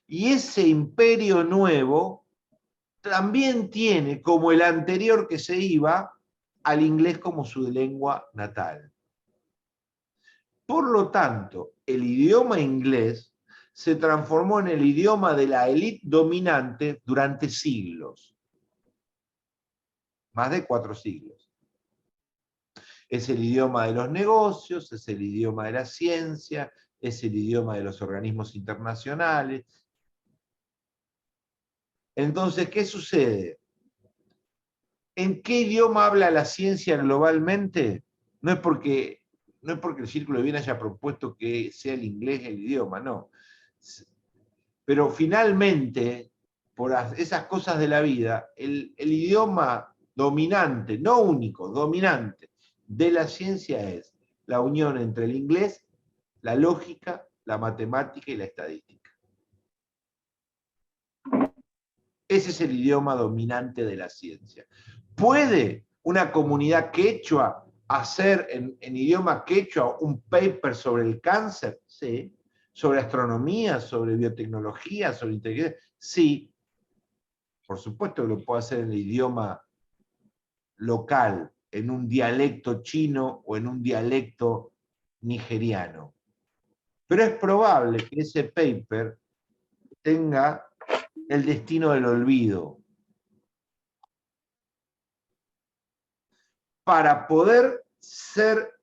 Y ese imperio nuevo también tiene, como el anterior que se iba, al inglés como su lengua natal. Por lo tanto, el idioma inglés se transformó en el idioma de la élite dominante durante siglos. Más de 4 siglos. Es el idioma de los negocios, es el idioma de la ciencia, es el idioma de los organismos internacionales. Entonces, ¿qué sucede? ¿En qué idioma habla la ciencia globalmente? No es porque el Círculo de Viena haya propuesto que sea el inglés el idioma, no. Pero finalmente, por esas cosas de la vida, el idioma dominante, no único, dominante, de la ciencia es la unión entre el inglés, la lógica, la matemática y la estadística. Ese es el idioma dominante de la ciencia. ¿Puede una comunidad quechua hacer en idioma quechua un paper sobre el cáncer? Sí. ¿Sobre astronomía, sobre biotecnología, sobre inteligencia? Sí. Por supuesto que lo puede hacer en el idioma local, en un dialecto chino o en un dialecto nigeriano. Pero es probable que ese paper tenga el destino del olvido. Para poder ser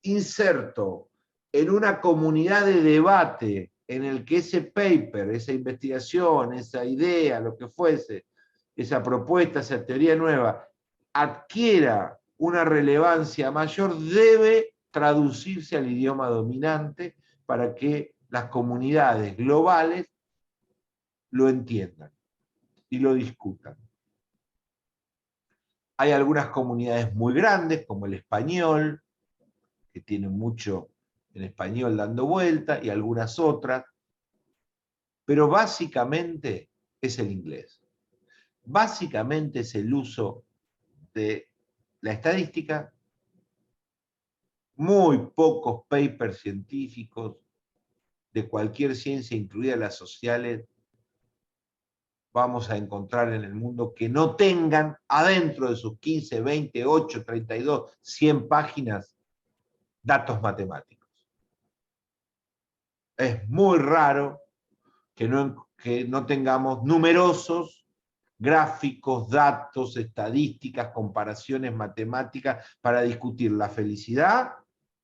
inserto en una comunidad de debate en el que ese paper, esa investigación, esa idea, lo que fuese, esa propuesta, esa teoría nueva, adquiera una relevancia mayor, debe traducirse al idioma dominante para que las comunidades globales lo entiendan y lo discutan. Hay algunas comunidades muy grandes, como el español, que tiene mucho en español dando vuelta, y algunas otras, pero básicamente es el inglés. Básicamente es el uso de la estadística, muy pocos papers científicos de cualquier ciencia, incluidas las sociales, vamos a encontrar en el mundo que no tengan adentro de sus 15, 20, 8, 32, 100 páginas datos matemáticos. Es muy raro que no tengamos numerosos gráficos, datos, estadísticas, comparaciones matemáticas para discutir la felicidad,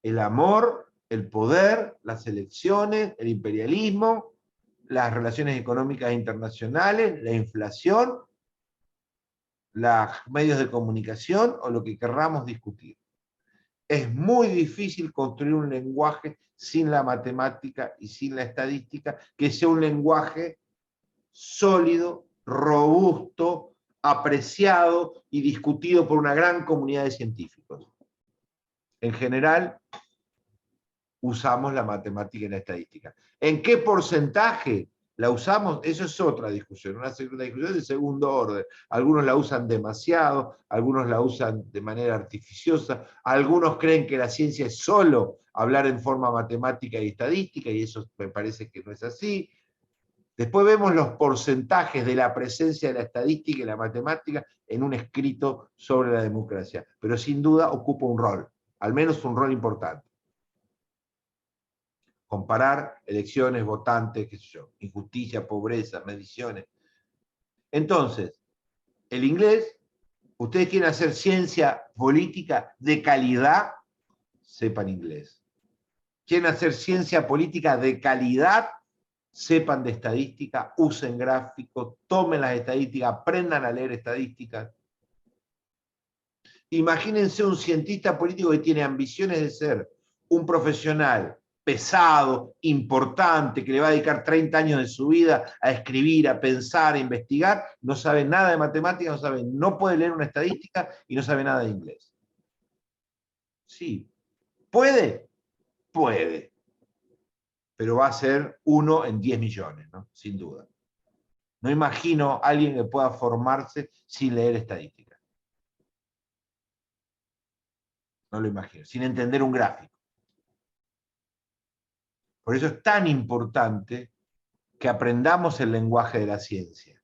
el amor, el poder, las elecciones, el imperialismo, las relaciones económicas internacionales, la inflación, los medios de comunicación o lo que querramos discutir. Es muy difícil construir un lenguaje sin la matemática y sin la estadística, que sea un lenguaje sólido, robusto, apreciado y discutido por una gran comunidad de científicos. En general, usamos la matemática y la estadística. ¿En qué porcentaje la usamos? Eso es otra discusión, una discusión de segundo orden. Algunos la usan demasiado, algunos la usan de manera artificiosa, algunos creen que la ciencia es solo hablar en forma matemática y estadística, y eso me parece que no es así. Después vemos los porcentajes de la presencia de la estadística y la matemática en un escrito sobre la democracia, pero sin duda ocupa un rol, al menos un rol importante. Comparar elecciones, votantes, qué sé yo, injusticia, pobreza, mediciones. Entonces, el inglés, ustedes quieren hacer ciencia política de calidad, sepan inglés. Quieren hacer ciencia política de calidad, sepan de estadística, usen gráficos, tomen las estadísticas, aprendan a leer estadísticas. Imagínense un cientista político que tiene ambiciones de ser un profesional pesado, importante, que le va a dedicar 30 años de su vida a escribir, a pensar, a investigar, no sabe nada de matemáticas, no puede leer una estadística y no sabe nada de inglés. Sí. ¿Puede? Puede. Pero va a ser 1 en 10 millones, ¿no? Sin duda. No imagino a alguien que pueda formarse sin leer estadística. No lo imagino, sin entender un gráfico. Por eso es tan importante que aprendamos el lenguaje de la ciencia,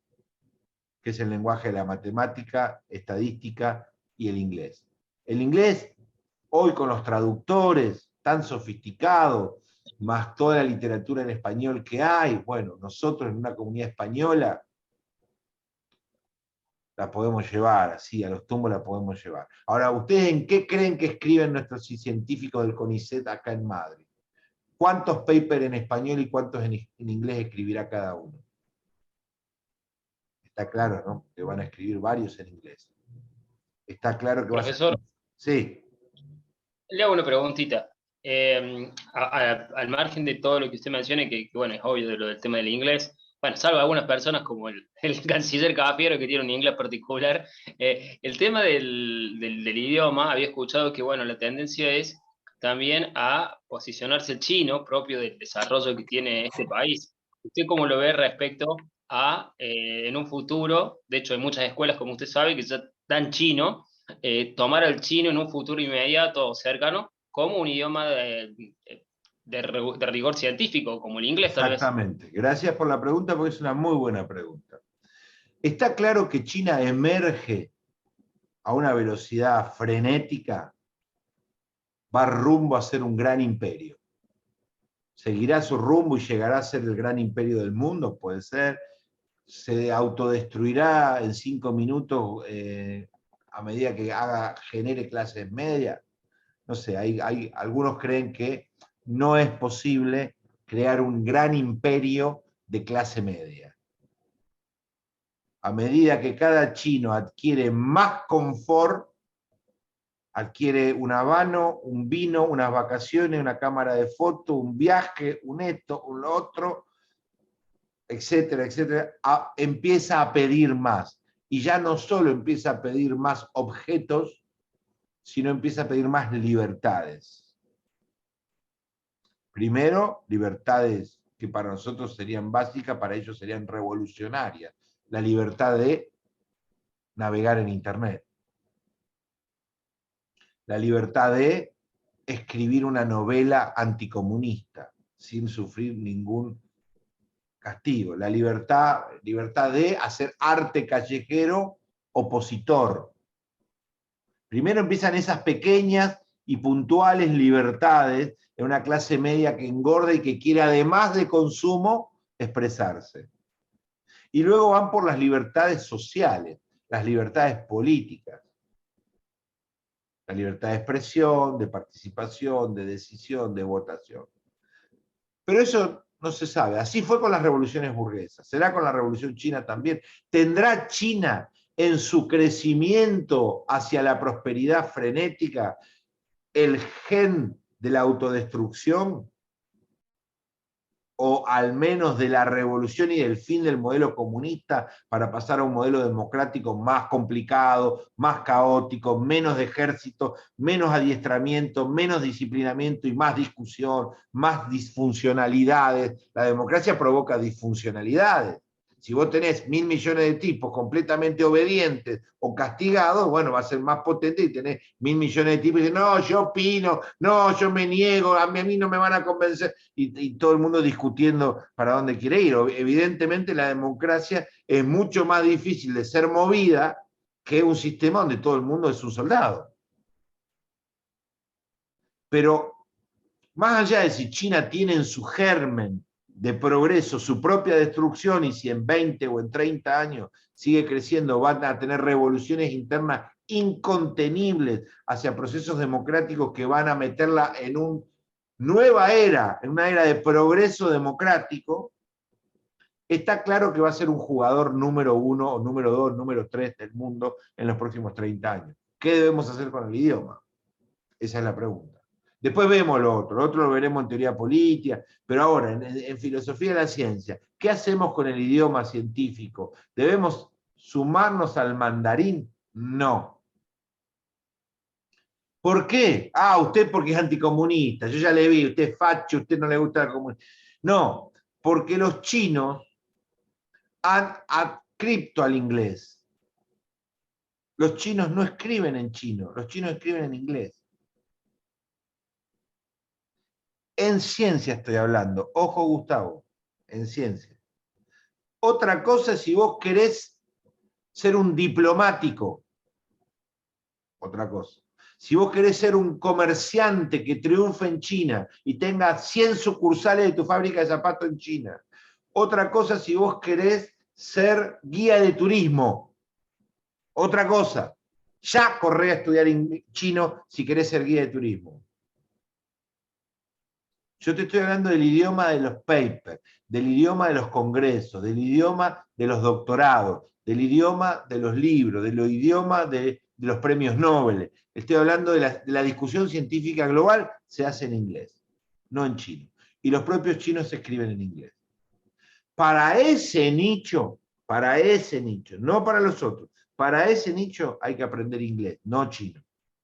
que es el lenguaje de la matemática, estadística y el inglés. El inglés, hoy con los traductores tan sofisticados, más toda la literatura en español que hay, bueno, nosotros en una comunidad española la podemos llevar, así, a los tumbos la podemos llevar. Ahora, ¿ustedes en qué creen que escriben nuestros científicos del CONICET acá en Madrid? ¿Cuántos papers en español y cuántos en inglés escribirá cada uno? Está claro, ¿no? Que van a escribir varios en inglés. Está claro que va a ser... Profesor, Sí. le hago una preguntita. Al margen de todo lo que usted menciona, que bueno, es obvio de lo del tema del inglés, bueno, salvo algunas personas como el canciller Cafiero, que tiene un inglés particular, el tema del idioma, había escuchado que bueno, la tendencia es también a posicionarse el chino, propio del desarrollo que tiene este país. ¿Usted cómo lo ve respecto a, en un futuro, de hecho hay muchas escuelas, como usted sabe, que ya dan chino, tomar al chino en un futuro inmediato o cercano como un idioma de rigor científico, como el inglés tal vez? Exactamente. Gracias por la pregunta porque es una muy buena pregunta. Está claro que China emerge a una velocidad frenética, va rumbo a ser un gran imperio. ¿Seguirá su rumbo y llegará a ser el gran imperio del mundo? Puede ser. ¿Se autodestruirá en 5 minutos a medida que genere clases medias? No sé, algunos creen que no es posible crear un gran imperio de clase media. A medida que cada chino adquiere más confort, adquiere un habano, un vino, unas vacaciones, una cámara de foto, un viaje, un esto, un otro, etcétera, etcétera, empieza a pedir más. Y ya no solo empieza a pedir más objetos, sino empieza a pedir más libertades. Primero, libertades que para nosotros serían básicas, para ellos serían revolucionarias. La libertad de navegar en Internet. la libertad de escribir una novela anticomunista sin sufrir ningún castigo, la libertad de hacer arte callejero opositor. Primero empiezan esas pequeñas y puntuales libertades en una clase media que engorda y que quiere, además de consumo, expresarse. Y luego van por las libertades sociales, las libertades políticas. La libertad de expresión, de participación, de decisión, de votación. Pero eso no se sabe. Así fue con las revoluciones burguesas. ¿Será con la Revolución China también? ¿Tendrá China en su crecimiento hacia la prosperidad frenética el gen de la autodestrucción? O al menos de la revolución y del fin del modelo comunista para pasar a un modelo democrático más complicado, más caótico, menos de ejército, menos adiestramiento, menos disciplinamiento y más discusión, más disfuncionalidades. La democracia provoca disfuncionalidades. Si vos tenés 1.000 millones de tipos completamente obedientes o castigados, bueno, va a ser más potente y tenés 1.000 millones de tipos y dicen, no, yo opino, no, yo me niego, a mí no me van a convencer, y todo el mundo discutiendo para dónde quiere ir. Evidentemente la democracia es mucho más difícil de ser movida que un sistema donde todo el mundo es un soldado. Pero más allá de si China tiene en su germen de progreso su propia destrucción y si en 20 o en 30 años sigue creciendo, van a tener revoluciones internas incontenibles hacia procesos democráticos que van a meterla en una nueva era, en una era de progreso democrático, está claro que va a ser un jugador número 1 o número 2, número 3 del mundo en los próximos 30 años. ¿Qué debemos hacer con el idioma? Esa es la pregunta. Después vemos lo otro lo veremos en teoría política, pero ahora, en filosofía de la ciencia, ¿qué hacemos con el idioma científico? ¿Debemos sumarnos al mandarín? No. ¿Por qué? Ah, usted porque es anticomunista, yo ya le vi, usted es facho, usted no le gusta la comunidad. No, porque los chinos han adscrito al inglés. Los chinos no escriben en chino, los chinos escriben en inglés. En ciencia estoy hablando, ojo Gustavo, en ciencia. Otra cosa es si vos querés ser un diplomático, otra cosa. Si vos querés ser un comerciante que triunfe en China y tenga 100 sucursales de tu fábrica de zapatos en China, otra cosa si vos querés ser guía de turismo, otra cosa. Ya corré a estudiar chino si querés ser guía de turismo. Yo te estoy hablando del idioma de los papers, del idioma de los congresos, del idioma de los doctorados, del idioma de los libros, del idioma de los premios Nobel. Estoy hablando de la discusión científica global, se hace en inglés, no en chino. Y los propios chinos se escriben en inglés. Para ese nicho, no para los otros, para ese nicho hay que aprender inglés, no chino.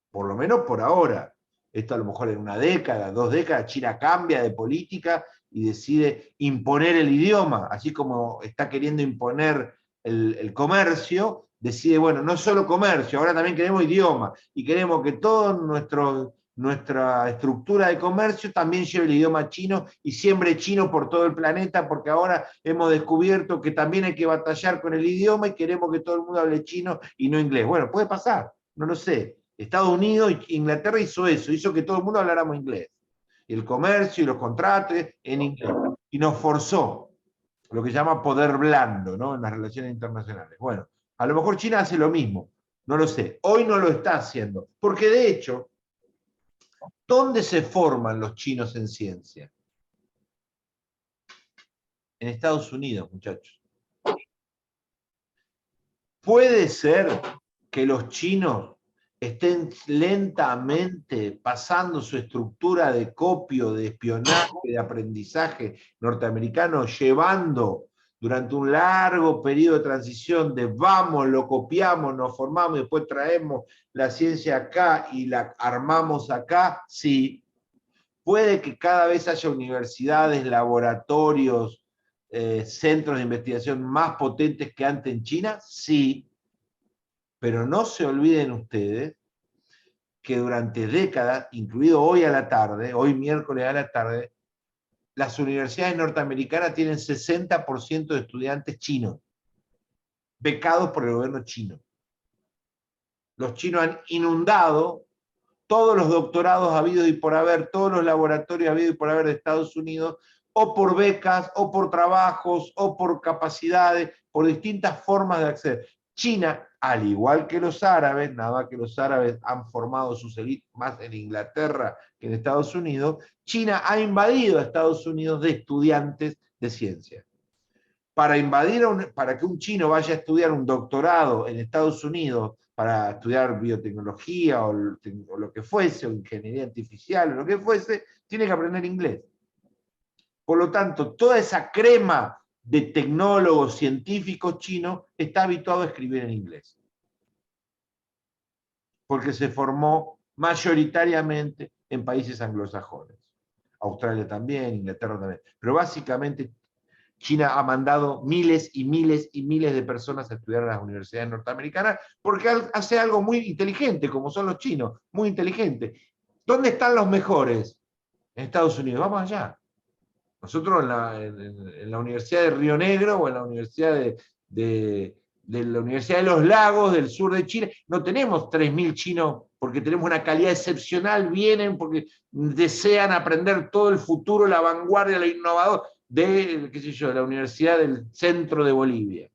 Por lo menos por ahora. Esto a lo mejor en una década, 2 décadas, China cambia de política y decide imponer el idioma, así como está queriendo imponer el comercio, decide, bueno, no solo comercio, ahora también queremos idioma, y queremos que toda nuestra estructura de comercio también lleve el idioma chino y siembre chino por todo el planeta, porque ahora hemos descubierto que también hay que batallar con el idioma y queremos que todo el mundo hable chino y no inglés. Bueno, puede pasar, no lo sé. Estados Unidos e Inglaterra hizo eso, hizo que todo el mundo habláramos inglés. Y el comercio y los contratos en inglés. Y nos forzó lo que se llama poder blando, ¿no? En las relaciones internacionales. Bueno, a lo mejor China hace lo mismo, no lo sé. Hoy no lo está haciendo, porque de hecho, ¿dónde se forman los chinos en ciencia? En Estados Unidos, muchachos. Puede ser que los chinos estén lentamente pasando su estructura de copio, de espionaje, de aprendizaje norteamericano, llevando durante un largo periodo de transición de vamos, lo copiamos, nos formamos y después traemos la ciencia acá y la armamos acá, sí. Puede que cada vez haya universidades, laboratorios, centros de investigación más potentes que antes en China, sí. Pero no se olviden ustedes que durante décadas, incluido hoy a la tarde, hoy miércoles a la tarde, las universidades norteamericanas tienen 60% de estudiantes chinos, becados por el gobierno chino. Los chinos han inundado todos los doctorados habidos y por haber, todos los laboratorios habidos y por haber de Estados Unidos, o por becas, o por trabajos, o por capacidades, por distintas formas de acceder. China, al igual que los árabes, nada más que los árabes han formado sus élites más en Inglaterra que en Estados Unidos, China ha invadido a Estados Unidos de estudiantes de ciencia. Para que un chino vaya a estudiar un doctorado en Estados Unidos, para estudiar biotecnología o lo que fuese, o ingeniería artificial o lo que fuese, tiene que aprender inglés. Por lo tanto, toda esa crema de tecnólogos, científicos chinos, está habituado a escribir en inglés. Porque se formó mayoritariamente en países anglosajones. Australia también, Inglaterra también. Pero básicamente China ha mandado miles y miles y miles de personas a estudiar en las universidades norteamericanas porque hace algo muy inteligente, como son los chinos, muy inteligente. ¿Dónde están los mejores? En Estados Unidos, vamos allá. Nosotros en la Universidad de Río Negro o en la Universidad de la Universidad de los Lagos del sur de Chile, no tenemos 3.000 chinos porque tenemos una calidad excepcional, vienen porque desean aprender todo el futuro, la vanguardia, lo innovador de, qué sé yo, de la Universidad del Centro de Bolivia.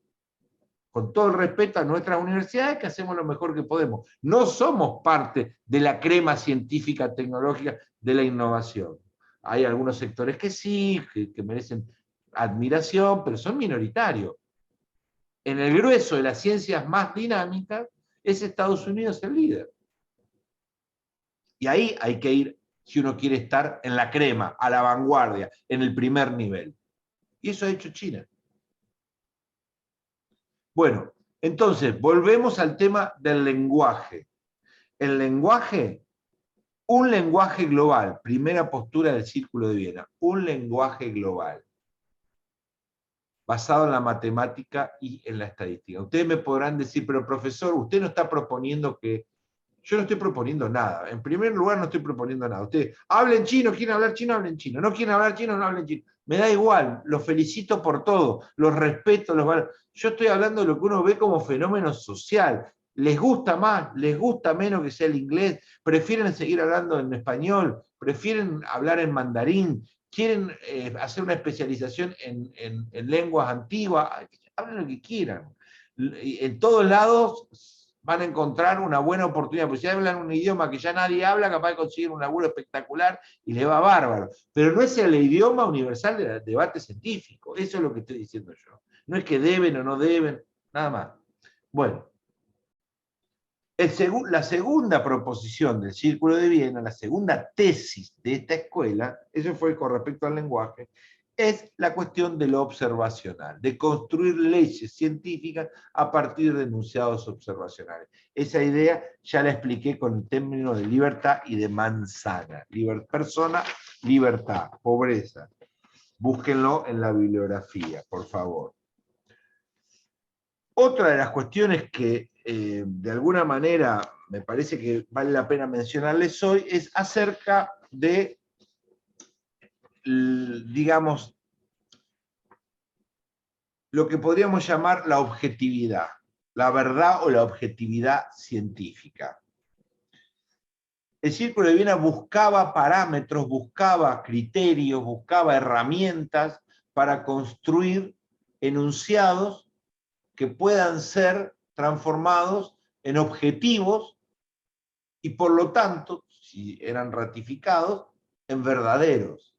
Con todo el respeto a nuestras universidades, que hacemos lo mejor que podemos. No somos parte de la crema científica tecnológica de la innovación. Hay algunos sectores que sí, que merecen admiración, pero son minoritarios. En el grueso de las ciencias más dinámicas, es Estados Unidos el líder. Y ahí hay que ir, si uno quiere estar en la crema, a la vanguardia, en el primer nivel. Y eso ha hecho China. Bueno, entonces, volvemos al tema del lenguaje. El lenguaje, un lenguaje global, primera postura del Círculo de Viena, un lenguaje global, basado en la matemática y en la estadística. Ustedes me podrán decir, pero profesor, usted no está proponiendo que... Yo no estoy proponiendo nada. En primer lugar, no estoy proponiendo nada. Ustedes hablen chino, quieren hablar chino, hablen chino. No quieren hablar chino, no hablen chino. Me da igual, los felicito por todo, los respeto, los valoro. Yo estoy hablando de lo que uno ve como fenómeno social. Les gusta más, les gusta menos que sea el inglés, prefieren seguir hablando en español, prefieren hablar en mandarín, quieren hacer una especialización en lenguas antiguas, hablen lo que quieran. En todos lados van a encontrar una buena oportunidad, porque si hablan un idioma que ya nadie habla, capaz de conseguir un laburo espectacular y le va bárbaro. Pero no es el idioma universal del debate científico, eso es lo que estoy diciendo yo. No es que deben o no deben, nada más. Bueno, la segunda proposición del Círculo de Viena, la segunda tesis de esta escuela, eso fue con respecto al lenguaje, es la cuestión de lo observacional, de construir leyes científicas a partir de enunciados observacionales. Esa idea ya la expliqué con el término de libertad y de manzana. Persona, libertad, pobreza. Búsquenlo en la bibliografía, por favor. Otra de las cuestiones que de alguna manera me parece que vale la pena mencionarles hoy es acerca de, digamos, lo que podríamos llamar la objetividad, la verdad o la objetividad científica. El Círculo de Viena buscaba parámetros, buscaba criterios, buscaba herramientas para construir enunciados que puedan ser transformados en objetivos y por lo tanto, si eran ratificados, en verdaderos.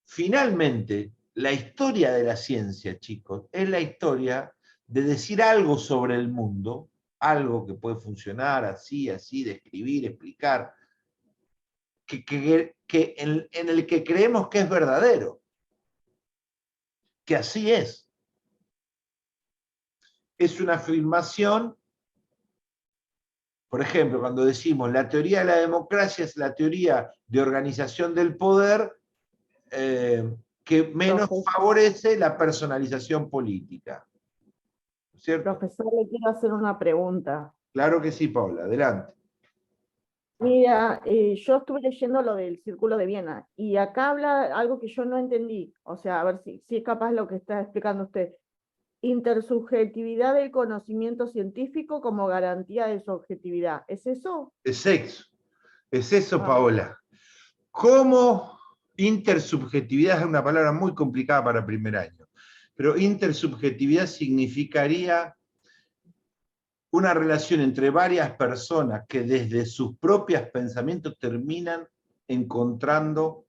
Finalmente, la historia de la ciencia, chicos, es la historia de decir algo sobre el mundo, algo que puede funcionar así, describir, explicar, en el que creemos que es verdadero, que así es. Es una afirmación, por ejemplo, cuando decimos la teoría de la democracia es la teoría de organización del poder que menos favorece la personalización política. ¿Cierto? Profesor, le quiero hacer una pregunta. Claro que sí, Paula, adelante. Mira, yo estuve leyendo lo del Círculo de Viena y acá habla algo que yo no entendí, o sea, a ver si es capaz lo que está explicando usted. Intersubjetividad del conocimiento científico como garantía de su objetividad. ¿Es eso? Es eso, Paola. ¿Cómo intersubjetividad es una palabra muy complicada para primer año? Pero intersubjetividad significaría una relación entre varias personas que desde sus propios pensamientos terminan encontrando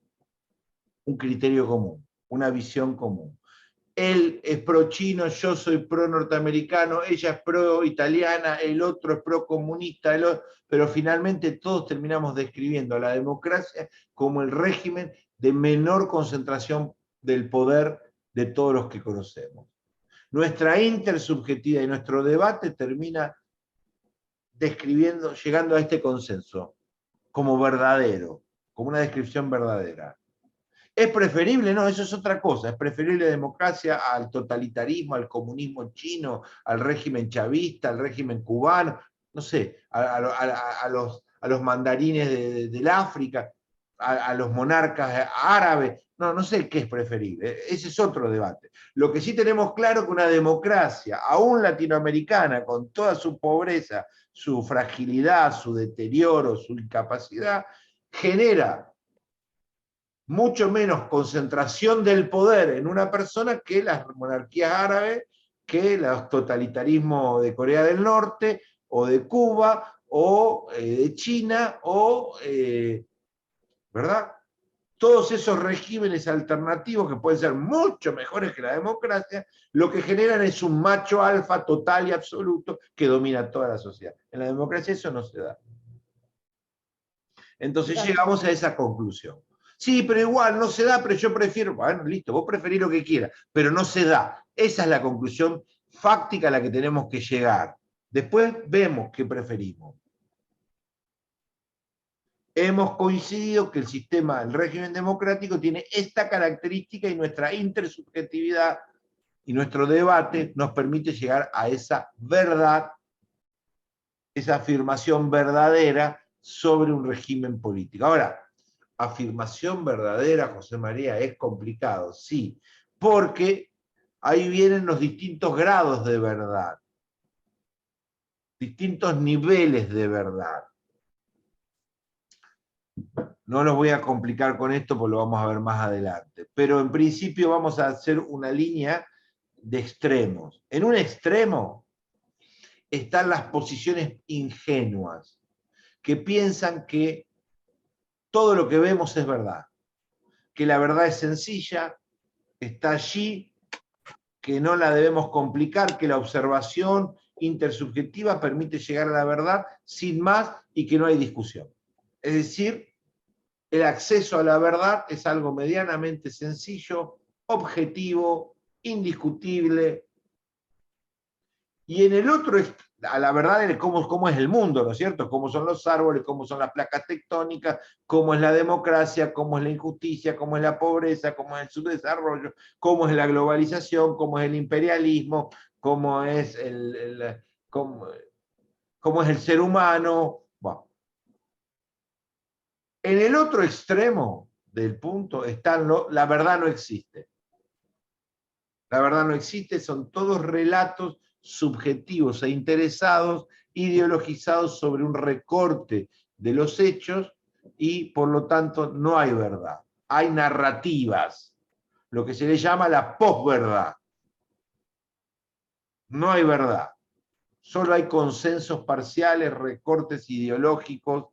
un criterio común, una visión común. Él es pro chino, yo soy pro norteamericano, ella es pro italiana, el otro es pro comunista, pero finalmente todos terminamos describiendo a la democracia como el régimen de menor concentración del poder de todos los que conocemos. Nuestra intersubjetividad y nuestro debate termina describiendo, llegando a este consenso como verdadero, como una descripción verdadera. ¿Es preferible? No, eso es otra cosa. Es preferible la democracia al totalitarismo, al comunismo chino, al régimen chavista, al régimen cubano, no sé, a los mandarines del África, a los monarcas árabes. No sé qué es preferible. Ese es otro debate. Lo que sí tenemos claro es que una democracia, aún latinoamericana, con toda su pobreza, su fragilidad, su deterioro, su incapacidad, genera mucho menos concentración del poder en una persona que las monarquías árabes, que los totalitarismos de Corea del Norte, o de Cuba, o de China, ¿verdad? Todos esos regímenes alternativos que pueden ser mucho mejores que la democracia, lo que generan es un macho alfa total y absoluto que domina toda la sociedad. En la democracia eso no se da. Entonces llegamos a esa conclusión. Sí, pero igual no se da, pero yo prefiero, bueno, listo, vos preferís lo que quieras, pero no se da. Esa es la conclusión fáctica a la que tenemos que llegar. Después vemos qué preferimos. Hemos coincidido que el sistema, el régimen democrático tiene esta característica y nuestra intersubjetividad y nuestro debate nos permite llegar a esa verdad, esa afirmación verdadera sobre un régimen político. Ahora, afirmación verdadera, José María, es complicado, sí, porque ahí vienen los distintos grados de verdad, distintos niveles de verdad. No los voy a complicar con esto porque lo vamos a ver más adelante, pero en principio vamos a hacer una línea de extremos. En un extremo están las posiciones ingenuas, que piensan que todo lo que vemos es verdad, que la verdad es sencilla, está allí, que no la debemos complicar, que la observación intersubjetiva permite llegar a la verdad sin más y que no hay discusión. Es decir, el acceso a la verdad es algo medianamente sencillo, objetivo, indiscutible. Y en el otro, a la verdad es cómo es el mundo, ¿no es cierto? Cómo son los árboles, cómo son las placas tectónicas, cómo es la democracia, cómo es la injusticia, cómo es la pobreza, cómo es el subdesarrollo, cómo es la globalización, cómo es el imperialismo, cómo es cómo es el ser humano. Bueno. En el otro extremo del punto están la verdad no existe. La verdad no existe, son todos relatos subjetivos e interesados, ideologizados sobre un recorte de los hechos y por lo tanto no hay verdad. Hay narrativas, lo que se le llama la posverdad. No hay verdad. Solo hay consensos parciales, recortes ideológicos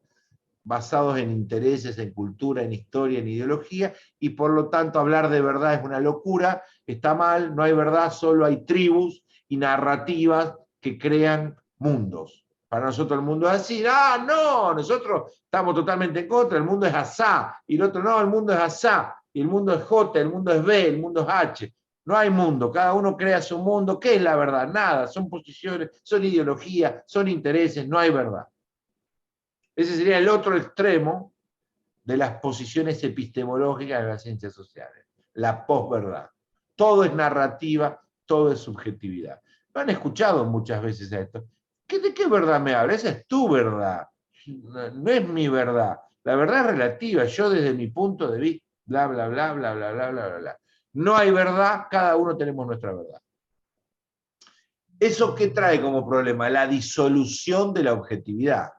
basados en intereses, en cultura, en historia, en ideología, y por lo tanto hablar de verdad es una locura, está mal, no hay verdad, solo hay tribus y narrativas que crean mundos. Para nosotros el mundo es así, no, nosotros estamos totalmente en contra, el mundo es asá, y el otro no, el mundo es asá, y el mundo es J, el mundo es B, el mundo es H. No hay mundo, cada uno crea su mundo. ¿Qué es la verdad? Nada, son posiciones, son ideologías, son intereses, no hay verdad. Ese sería el otro extremo de las posiciones epistemológicas de las ciencias sociales, la posverdad. Todo es narrativa, todo es subjetividad. Lo han escuchado muchas veces a esto. ¿De qué verdad me habla? Esa es tu verdad, no es mi verdad. La verdad es relativa, yo desde mi punto de vista, bla, bla, bla, bla, bla, bla, bla, bla, bla. No hay verdad, cada uno tenemos nuestra verdad. ¿Eso qué trae como problema? La disolución de la objetividad.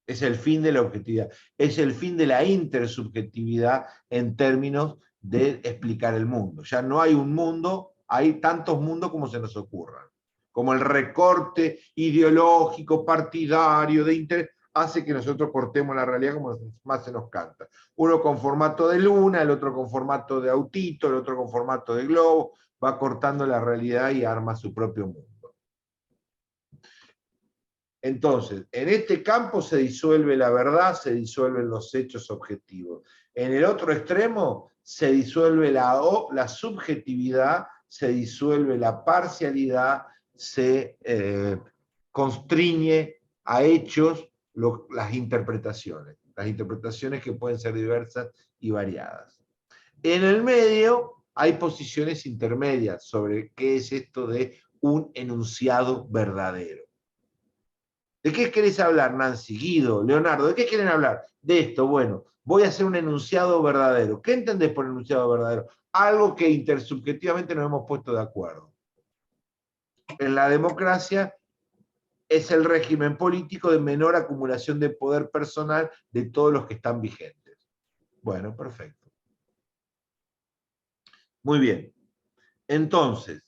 Es el fin de la objetividad. Es el fin de la intersubjetividad en términos de explicar el mundo. Ya no hay un mundo, hay tantos mundos como se nos ocurran. Como el recorte ideológico, partidario, de interés, hace que nosotros cortemos la realidad como más se nos canta. Uno con formato de luna, el otro con formato de autito, el otro con formato de globo, va cortando la realidad y arma su propio mundo. Entonces, en este campo se disuelve la verdad, se disuelven los hechos objetivos. En el otro extremo se disuelve la subjetividad, se disuelve la parcialidad, se constriñe a hechos las interpretaciones que pueden ser diversas y variadas. En el medio hay posiciones intermedias sobre qué es esto de un enunciado verdadero. ¿De qué querés hablar, Nancy, Guido, Leonardo? ¿De qué quieren hablar? De esto, bueno, voy a hacer un enunciado verdadero. ¿Qué entendés por enunciado verdadero? Algo que intersubjetivamente nos hemos puesto de acuerdo. En la democracia es el régimen político de menor acumulación de poder personal de todos los que están vigentes. Bueno, perfecto. Muy bien. Entonces,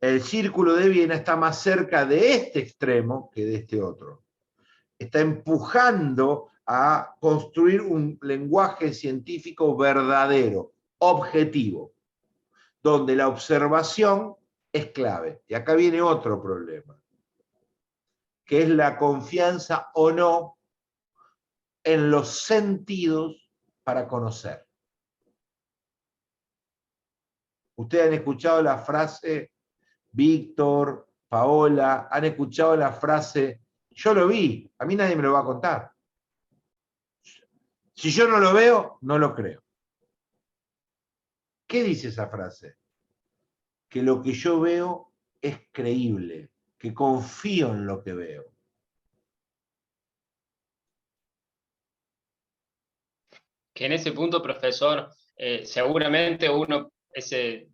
el círculo de Viena está más cerca de este extremo que de este otro. Está empujando a construir un lenguaje científico verdadero, objetivo, donde la observación es clave. Y acá viene otro problema, que es la confianza o no en los sentidos para conocer. Ustedes han escuchado la frase, Víctor, Paola, han escuchado la frase, yo lo vi, a mí nadie me lo va a contar. Si yo no lo veo, no lo creo. ¿Qué dice esa frase? Que lo que yo veo es creíble, que confío en lo que veo. Que en ese punto, profesor, seguramente uno,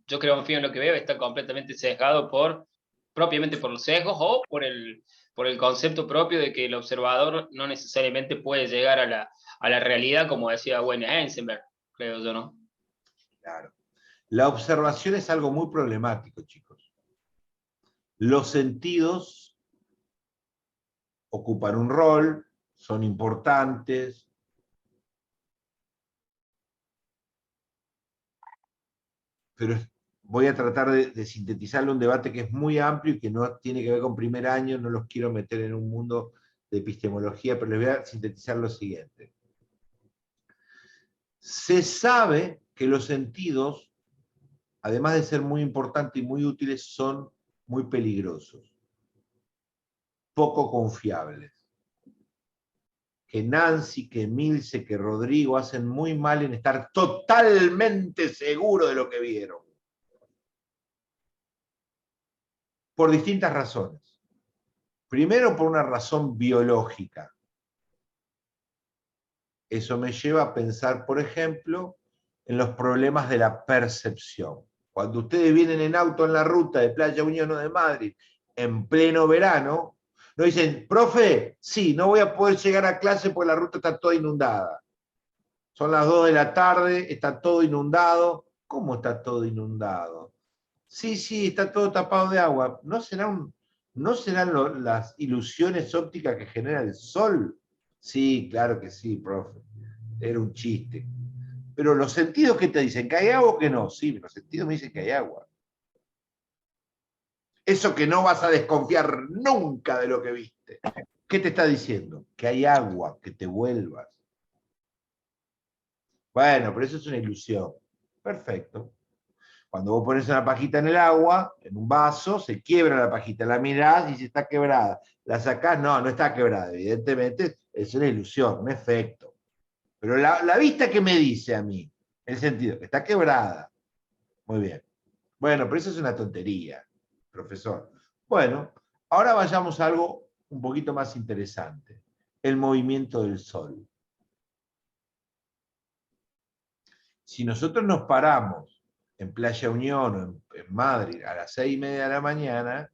yo creo confío en lo que veo, está completamente sesgado propiamente por los sesgos o por el concepto propio de que el observador no necesariamente puede llegar a la realidad, como decía Werner Heisenberg, creo yo, ¿no? Claro. La observación es algo muy problemático, chicos. Los sentidos ocupan un rol, son importantes, pero voy a tratar de sintetizarle un debate que es muy amplio y que no tiene que ver con primer año, no los quiero meter en un mundo de epistemología, pero les voy a sintetizar lo siguiente. Se sabe que los sentidos, además de ser muy importantes y muy útiles, son muy peligrosos, poco confiables. Que Nancy, que Milce, que Rodrigo hacen muy mal en estar totalmente seguros de lo que vieron. Por distintas razones. Primero, por una razón biológica. Eso me lleva a pensar, por ejemplo, en los problemas de la percepción. Cuando ustedes vienen en auto en la ruta de Playa Unión o de Madrid, en pleno verano, no dicen, profe, sí, no voy a poder llegar a clase porque la ruta está toda inundada. Son las 2 de la tarde, está todo inundado. ¿Cómo está todo inundado? Sí, está todo tapado de agua. ¿No serán las ilusiones ópticas que genera el sol? Sí, claro que sí, profe. Era un chiste. Pero los sentidos que te dicen, ¿que hay agua o que no? Sí, los sentidos me dicen que hay agua. Eso que no vas a desconfiar nunca de lo que viste. ¿Qué te está diciendo? Que hay agua, que te vuelvas. Bueno, pero eso es una ilusión. Perfecto. Cuando vos pones una pajita en el agua, en un vaso, se quiebra la pajita, la mirás y si está quebrada. La sacás, no está quebrada. Evidentemente es una ilusión, un efecto. Pero la vista que me dice a mí, el sentido, que está quebrada. Muy bien. Bueno, pero eso es una tontería, profesor. Bueno, ahora vayamos a algo un poquito más interesante, el movimiento del sol. Si nosotros nos paramos en Playa Unión o en Madrid a las 6:30 de la mañana,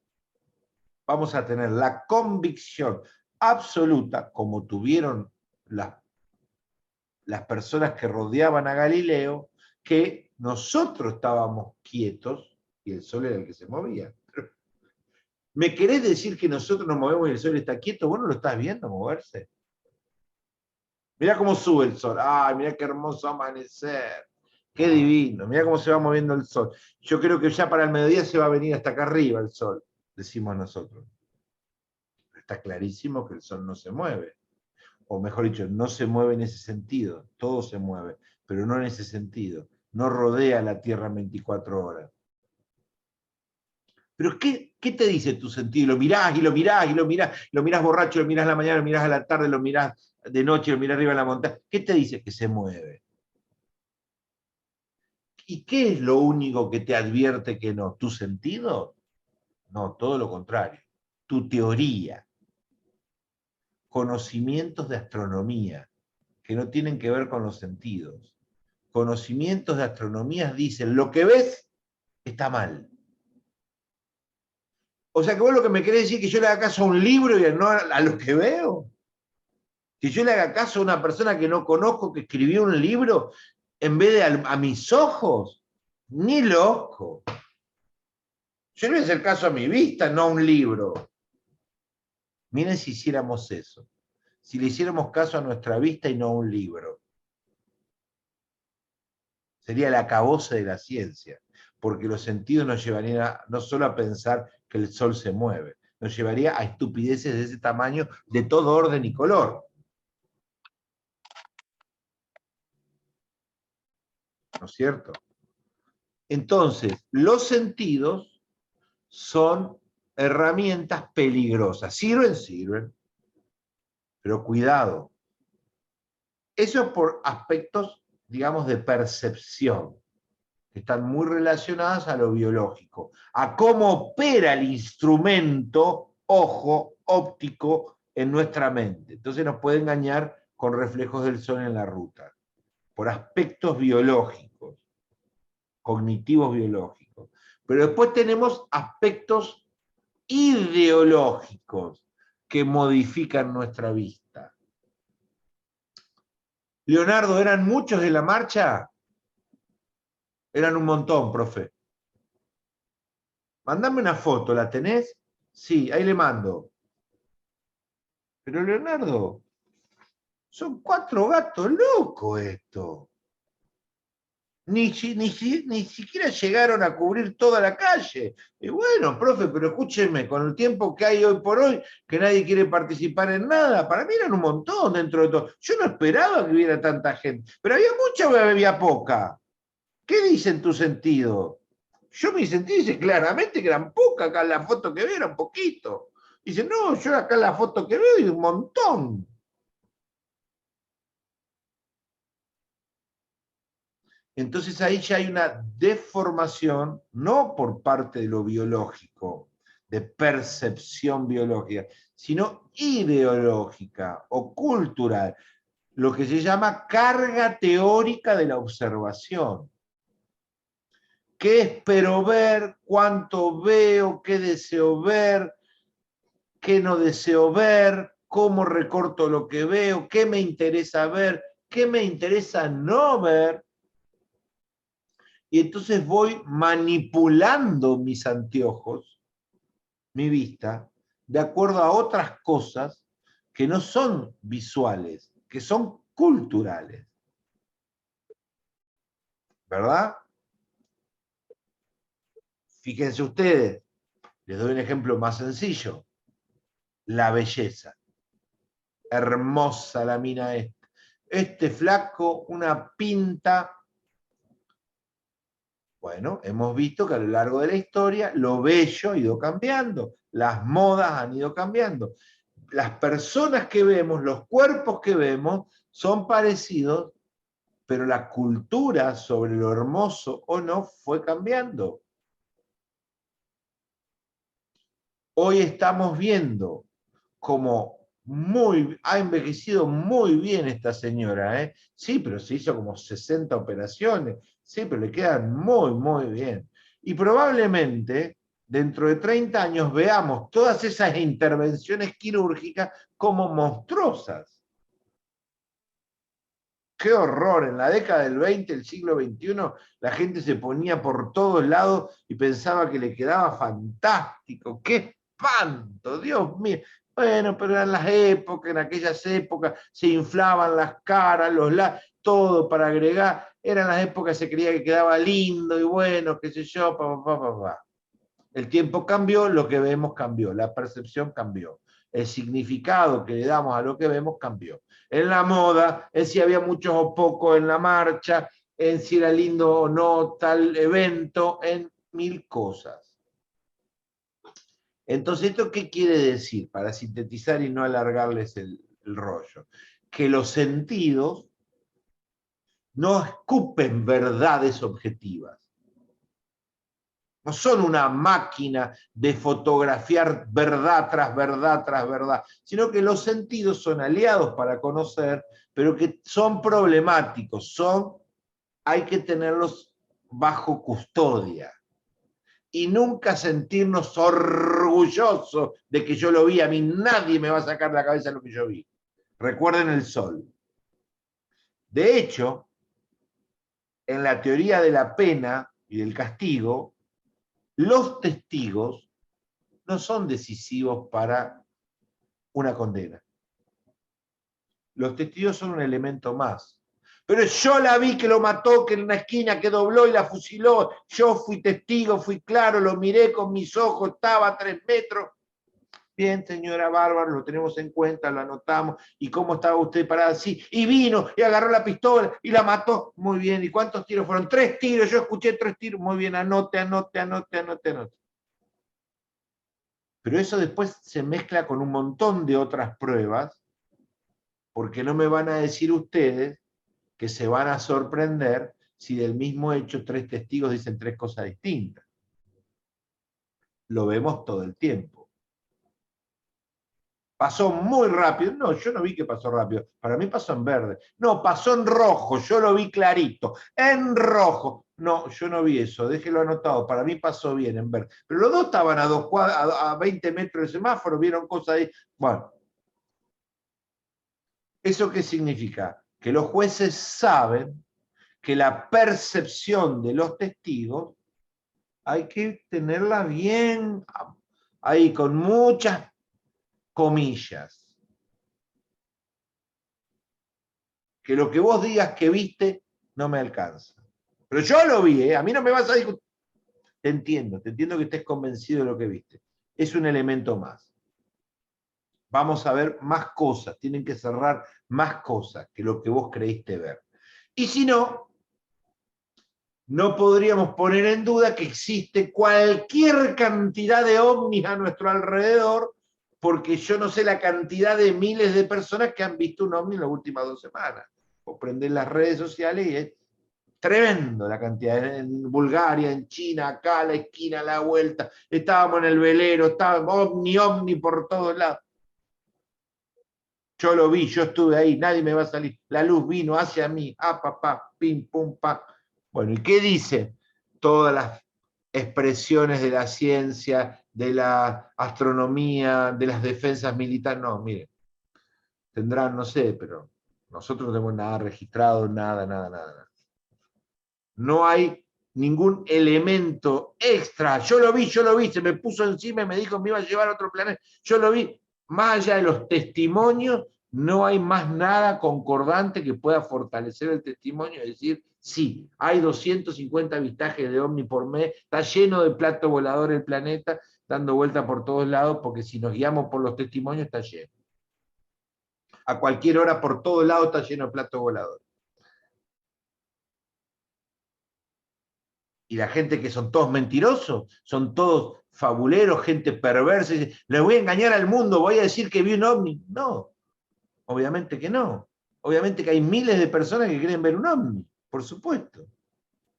vamos a tener la convicción absoluta, como tuvieron las personas que rodeaban a Galileo, que nosotros estábamos quietos y el sol era el que se movía. ¿Me querés decir que nosotros nos movemos y el sol está quieto? ¿Vos no lo estás viendo moverse? Mirá cómo sube el sol. ¡Ay, mirá qué hermoso amanecer! ¡Qué divino! Mirá cómo se va moviendo el sol. Yo creo que ya para el mediodía se va a venir hasta acá arriba el sol, decimos nosotros. Está clarísimo que el sol no se mueve. O mejor dicho, no se mueve en ese sentido. Todo se mueve, pero no en ese sentido. No rodea la Tierra en 24 horas. Pero ¿qué te dice tu sentido? Lo mirás y lo mirás y lo mirás, lo mirás borracho, lo mirás a la mañana, lo mirás a la tarde, lo mirás de noche, lo mirás arriba en la montaña. ¿Qué te dice? Que se mueve. ¿Y qué es lo único que te advierte que no? ¿Tu sentido? No, todo lo contrario. Tu teoría. Conocimientos de astronomía que no tienen que ver con los sentidos. Conocimientos de astronomía dicen, lo que ves está mal. O sea que vos lo que me querés decir es que yo le haga caso a un libro y no a lo que veo. Que yo le haga caso a una persona que no conozco que escribió un libro en vez de a mis ojos. Ni loco. Yo le voy a hacer caso a mi vista, no a un libro. Miren si hiciéramos eso. Si le hiciéramos caso a nuestra vista y no a un libro. Sería el acabose de la ciencia. Porque los sentidos nos llevarían no solo a pensar que el sol se mueve, nos llevaría a estupideces de ese tamaño, de todo orden y color. ¿No es cierto? Entonces, los sentidos son herramientas peligrosas. Sirven, pero cuidado. Eso es por aspectos, digamos, de percepción, que están muy relacionadas a lo biológico, a cómo opera el instrumento, ojo, óptico, en nuestra mente. Entonces nos puede engañar con reflejos del sol en la ruta, por aspectos biológicos, cognitivos biológicos. Pero después tenemos aspectos ideológicos que modifican nuestra vista. Leonardo, ¿eran muchos de la marcha? Eran un montón, profe. Mandame una foto, ¿la tenés? Sí, ahí le mando. Pero Leonardo, son 4 gatos locos esto. Ni siquiera llegaron a cubrir toda la calle. Y bueno, profe, pero escúcheme, con el tiempo que hay hoy por hoy, que nadie quiere participar en nada, para mí eran un montón dentro de todo. Yo no esperaba que hubiera tanta gente, pero había mucha o había poca. ¿Qué dice en tu sentido? Yo mi sentido dice claramente que eran pocas, acá en la foto que veo era un poquito. Dice, no, yo acá en la foto que veo hay un montón. Entonces ahí ya hay una deformación, no por parte de lo biológico, de percepción biológica, sino ideológica o cultural, lo que se llama carga teórica de la observación. ¿Qué espero ver? ¿Cuánto veo? ¿Qué deseo ver? ¿Qué no deseo ver? ¿Cómo recorto lo que veo? ¿Qué me interesa ver? ¿Qué me interesa no ver? Y entonces voy manipulando mis anteojos, mi vista, de acuerdo a otras cosas que no son visuales, que son culturales. ¿Verdad? Fíjense ustedes, les doy un ejemplo más sencillo. La belleza. Hermosa la mina esta. Este flaco, una pinta. Bueno, hemos visto que a lo largo de la historia lo bello ha ido cambiando, las modas han ido cambiando. Las personas que vemos, los cuerpos que vemos, son parecidos, pero la cultura sobre lo hermoso o no fue cambiando. Hoy estamos viendo como ha envejecido muy bien esta señora, ¿eh? Sí, pero se hizo como 60 operaciones, sí, pero le quedan muy, muy bien. Y probablemente dentro de 30 años veamos todas esas intervenciones quirúrgicas como monstruosas. ¡Qué horror! En la década del 20, el siglo XXI, la gente se ponía por todos lados y pensaba que le quedaba fantástico. ¡Qué espanto! ¡Dios mío! Bueno, pero eran las épocas, en aquellas épocas se inflaban las caras, los lados, todo para agregar. Eran las épocas se creía que quedaba lindo y bueno, qué sé yo, El tiempo cambió, lo que vemos cambió, la percepción cambió. El significado que le damos a lo que vemos cambió. En la moda, en si había muchos o pocos en la marcha, en si era lindo o no tal evento, en mil cosas. Entonces, ¿esto qué quiere decir? Para sintetizar y no alargarles el rollo. Que los sentidos no escupen verdades objetivas. No son una máquina de fotografiar verdad tras verdad tras verdad, sino que los sentidos son aliados para conocer, pero que son problemáticos, hay que tenerlos bajo custodia. Y nunca sentirnos orgullosos de que yo lo vi, a mí nadie me va a sacar de la cabeza lo que yo vi. Recuerden el sol. De hecho, en la teoría de la pena y del castigo, los testigos no son decisivos para una condena. Los testigos son un elemento más. Pero yo la vi que lo mató, que en una esquina, que dobló y la fusiló. Yo fui testigo, fui claro, lo miré con mis ojos, estaba a 3 metros. Bien, señora Bárbara, lo tenemos en cuenta, lo anotamos. ¿Y cómo estaba usted parada así? Y vino y agarró la pistola y la mató. Muy bien. ¿Y cuántos tiros fueron? 3 tiros. Yo escuché 3 tiros. Muy bien, anote. Pero eso después se mezcla con un montón de otras pruebas, porque no me van a decir ustedes que se van a sorprender si del mismo hecho 3 testigos dicen 3 cosas distintas. Lo vemos todo el tiempo. Pasó muy rápido. No, yo no vi que pasó rápido. Para mí pasó en verde. No, pasó en rojo. Yo lo vi clarito. En rojo. No, yo no vi eso. Déjelo anotado. Para mí pasó bien en verde. Pero los dos estaban a 20 metros del semáforo. Vieron cosas ahí. Bueno. ¿Eso qué significa? Que los jueces saben que la percepción de los testigos hay que tenerla bien ahí, con muchas comillas. Que lo que vos digas que viste no me alcanza. Pero yo lo vi, a mí no me vas a discutir. Te entiendo que estés convencido de lo que viste. Es un elemento más. Vamos a ver más cosas, tienen que cerrar más cosas que lo que vos creíste ver. Y si no, no podríamos poner en duda que existe cualquier cantidad de ovnis a nuestro alrededor, porque yo no sé la cantidad de miles de personas que han visto un ovni en las últimas 2 semanas. O prender las redes sociales y es tremendo la cantidad. En Bulgaria, en China, acá, a la esquina, a la vuelta. Estábamos en el velero, estábamos ovni por todos lados. Yo lo vi, yo estuve ahí, nadie me va a salir. La luz vino hacia mí, papá, pim, pum, pa. Bueno, ¿y qué dice? Todas las expresiones de la ciencia, de la astronomía, de las defensas militares. No, miren, tendrán, no sé, pero nosotros no tenemos nada registrado, nada. No hay ningún elemento extra. Yo lo vi, se me puso encima y me dijo que me iba a llevar a otro planeta. Yo lo vi. Más allá de los testimonios, no hay más nada concordante que pueda fortalecer el testimonio y decir, sí, hay 250 avistajes de ovni por mes, está lleno de platos voladores el planeta, dando vuelta por todos lados, porque si nos guiamos por los testimonios está lleno. A cualquier hora por todos lados está lleno de platos voladores. Y la gente que son todos mentirosos, son todos fabuleros, gente perversa, y dice, le voy a engañar al mundo, voy a decir que vi un ovni. No, obviamente que no. Obviamente que hay miles de personas que quieren ver un ovni, por supuesto.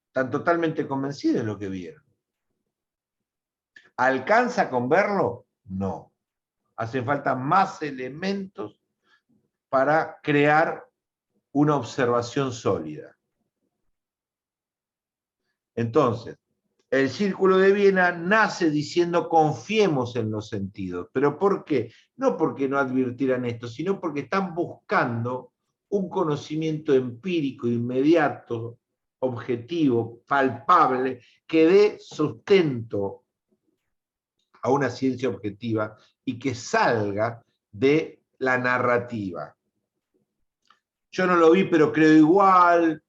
Están totalmente convencidos de lo que vieron. ¿Alcanza con verlo? No. hacen falta más elementos para crear una observación sólida. Entonces, el Círculo de Viena nace diciendo confiemos en los sentidos. ¿Pero por qué? No porque no advirtieran esto, sino porque están buscando un conocimiento empírico, inmediato, objetivo, palpable, que dé sustento a una ciencia objetiva y que salga de la narrativa. Yo no lo vi, pero creo igual,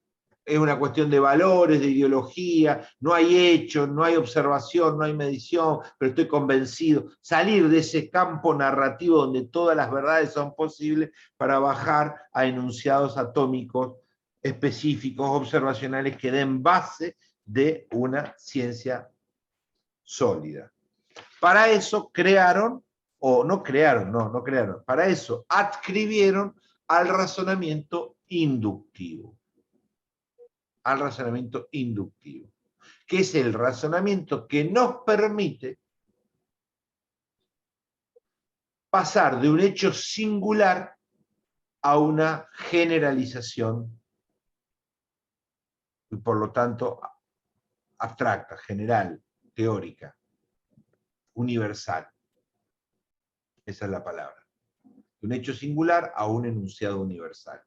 es una cuestión de valores, de ideología, no hay hechos, no hay observación, no hay medición, pero estoy convencido. Salir de ese campo narrativo donde todas las verdades son posibles para bajar a enunciados atómicos específicos, observacionales, que den base de una ciencia sólida. Para eso crearon, o no crearon, no crearon, para eso adscribieron al razonamiento inductivo. Al razonamiento inductivo, que es el razonamiento que nos permite pasar de un hecho singular a una generalización y por lo tanto abstracta, general, teórica, universal. Esa es la palabra. De un hecho singular a un enunciado universal.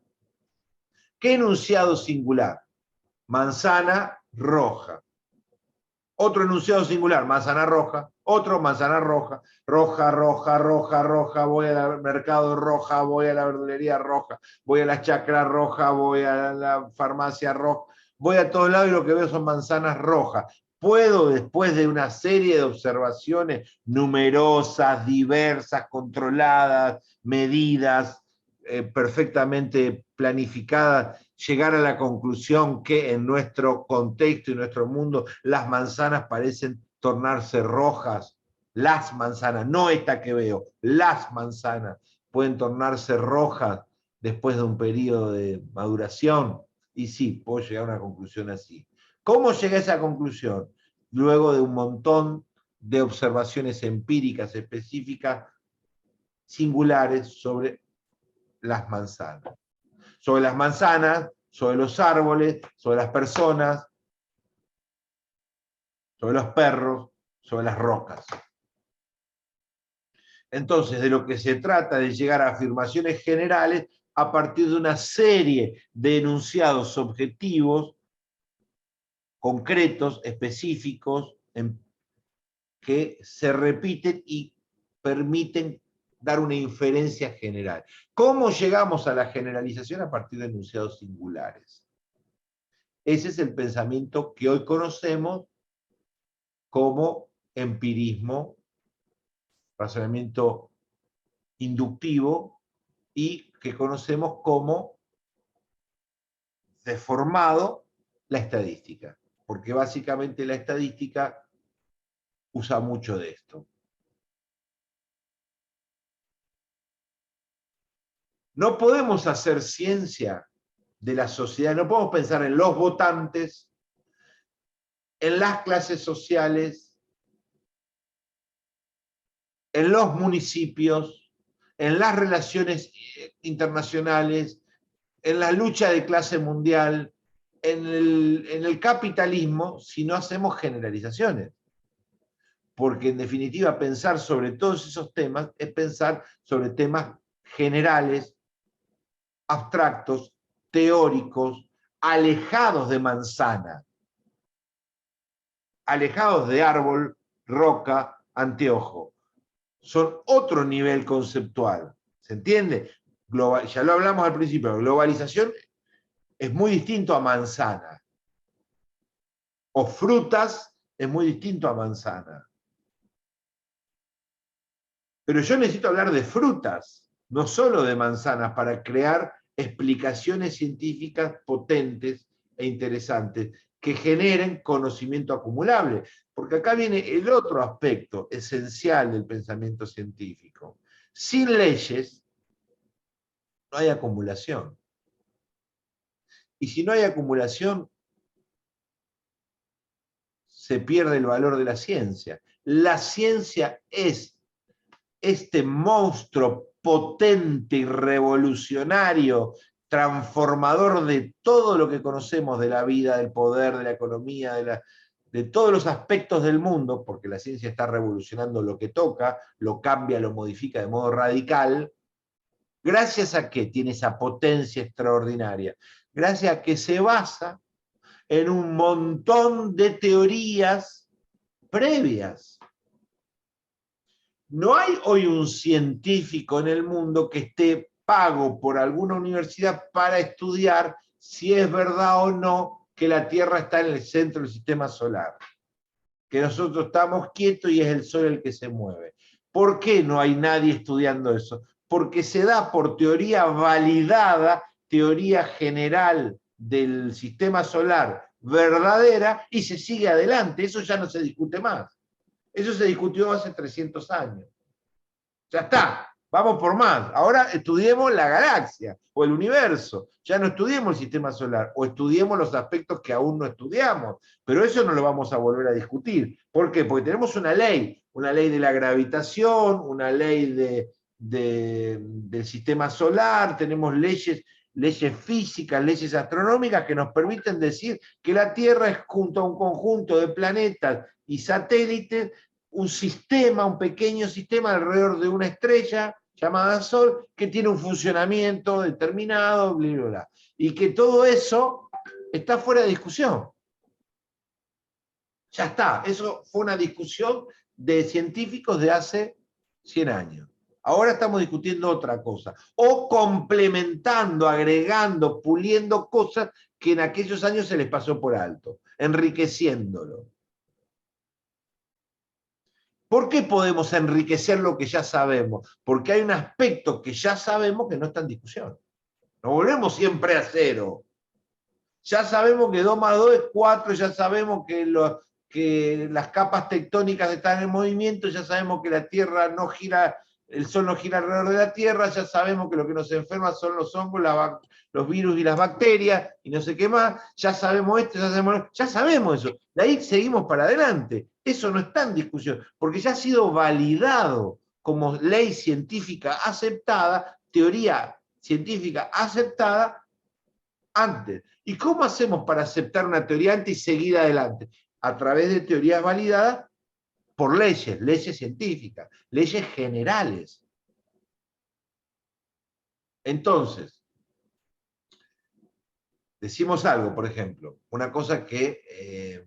¿Qué enunciado singular? Manzana roja. Otro enunciado singular, manzana roja. Otro, manzana roja. Roja, roja, roja, roja. Voy al mercado roja, voy a la verdulería roja. Voy a la chacra roja, voy a la farmacia roja. Voy a todos lados y lo que veo son manzanas rojas. Puedo, después de una serie de observaciones numerosas, diversas, controladas, medidas, perfectamente planificadas, llegar a la conclusión que en nuestro contexto y nuestro mundo las manzanas parecen tornarse rojas. Las manzanas, no esta que veo, las manzanas pueden tornarse rojas después de un periodo de maduración. Y sí, puedo llegar a una conclusión así. ¿Cómo llegué a esa conclusión? Luego de un montón de observaciones empíricas específicas, singulares, sobre las manzanas. Sobre las manzanas, sobre los árboles, sobre las personas, sobre los perros, sobre las rocas. Entonces, de lo que se trata es llegar a afirmaciones generales a partir de una serie de enunciados objetivos, concretos, específicos, que se repiten y permiten dar una inferencia general. ¿Cómo llegamos a la generalización? A partir de enunciados singulares. Ese es el pensamiento que hoy conocemos como empirismo, razonamiento inductivo, y que conocemos como deformado la estadística, porque básicamente la estadística usa mucho de esto. No podemos hacer ciencia de la sociedad, no podemos pensar en los votantes, en las clases sociales, en los municipios, en las relaciones internacionales, en la lucha de clase mundial, en el capitalismo, si no hacemos generalizaciones. Porque en definitiva pensar sobre todos esos temas es pensar sobre temas generales, abstractos, teóricos, alejados de manzana, alejados de árbol, roca, anteojo. Son otro nivel conceptual. ¿Se entiende? Ya lo hablamos al principio, globalización es muy distinto a manzana. O frutas es muy distinto a manzana. Pero yo necesito hablar de frutas, no solo de manzanas, para crear explicaciones científicas potentes e interesantes que generen conocimiento acumulable. Porque acá viene el otro aspecto esencial del pensamiento científico. Sin leyes no hay acumulación. Y si no hay acumulación, se pierde el valor de la ciencia. La ciencia es este monstruo potente y revolucionario, transformador de todo lo que conocemos de la vida, del poder, de la economía, de todos los aspectos del mundo, porque la ciencia está revolucionando lo que toca, lo cambia, lo modifica de modo radical. ¿Gracias a qué tiene esa potencia extraordinaria? Gracias a que se basa en un montón de teorías previas. No hay hoy un científico en el mundo que esté pago por alguna universidad para estudiar si es verdad o no que la Tierra está en el centro del sistema solar, que nosotros estamos quietos y es el Sol el que se mueve. ¿Por qué no hay nadie estudiando eso? Porque se da por teoría validada, teoría general del sistema solar verdadera, y se sigue adelante. Eso ya no se discute más. Eso se discutió hace 300 años. Ya está, vamos por más. Ahora estudiemos la galaxia o el universo. Ya no estudiemos el sistema solar, o estudiemos los aspectos que aún no estudiamos. Pero eso no lo vamos a volver a discutir. ¿Por qué? Porque tenemos una ley de la gravitación, una ley del sistema solar, tenemos leyes físicas, leyes astronómicas que nos permiten decir que la Tierra es, junto a un conjunto de planetas y satélites, un sistema, un pequeño sistema alrededor de una estrella llamada Sol, que tiene un funcionamiento determinado, bla, bla, bla. Y que todo eso está fuera de discusión. Ya está, eso fue una discusión de científicos de hace 100 años. Ahora estamos discutiendo otra cosa, o complementando, agregando, puliendo cosas que en aquellos años se les pasó por alto, enriqueciéndolo. ¿Por qué podemos enriquecer lo que ya sabemos? Porque hay un aspecto que ya sabemos que no está en discusión. No volvemos siempre a cero. Ya sabemos que 2 más 2 es 4, ya sabemos que las capas tectónicas están en movimiento, ya sabemos que la Tierra no gira, el Sol no gira alrededor de la Tierra, ya sabemos que lo que nos enferma son los hongos, los virus y las bacterias, y no sé qué más, ya sabemos esto, ya sabemos eso. De ahí seguimos para adelante. Eso no está en discusión, porque ya ha sido validado como ley científica aceptada, teoría científica aceptada antes. ¿Y cómo hacemos para aceptar una teoría antes y seguir adelante? A través de teorías validadas por leyes científicas, leyes generales. Entonces, decimos algo, por ejemplo, una cosa que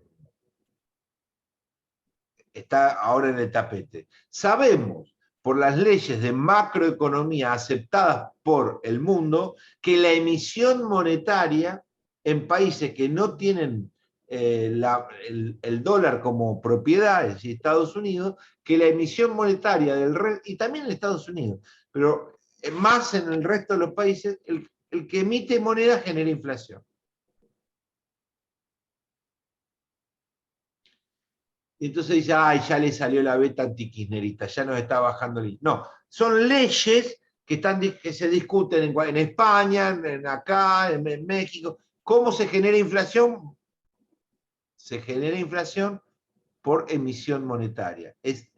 está ahora en el tapete. Sabemos por las leyes de macroeconomía aceptadas por el mundo que la emisión monetaria en países que no tienen el dólar como propiedad, es decir, Estados Unidos, que la emisión monetaria y también en Estados Unidos, pero más en el resto de los países, el que emite moneda genera inflación. Y entonces dice, ay, ya le salió la beta antikirchnerista, ya nos está bajando el... No, son leyes que se discuten en España, acá, en México. ¿Cómo se genera inflación? Se genera inflación por emisión monetaria. Es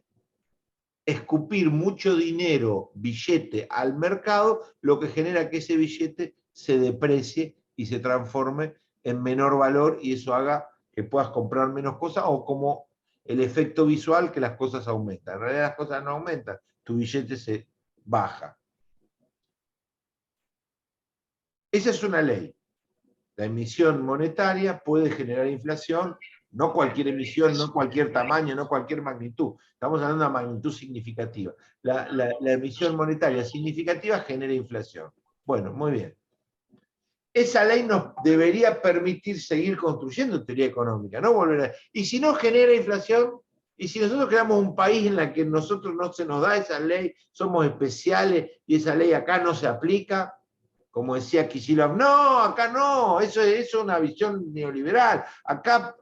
escupir mucho dinero, billete, al mercado, lo que genera que ese billete se deprecie y se transforme en menor valor, y eso haga que puedas comprar menos cosas, o como el efecto visual, que las cosas aumentan. En realidad las cosas no aumentan, tu billete se baja. Esa es una ley. La emisión monetaria puede generar inflación, no cualquier emisión, no cualquier tamaño, no cualquier magnitud. Estamos hablando de una magnitud significativa. La emisión monetaria significativa genera inflación. Bueno, muy bien. Esa ley nos debería permitir seguir construyendo teoría económica, no volver a... Y si no genera inflación, y si nosotros creamos un país en el que nosotros no se nos da esa ley, somos especiales y esa ley acá no se aplica, como decía Kicillof, no, acá no, eso es una visión neoliberal, acá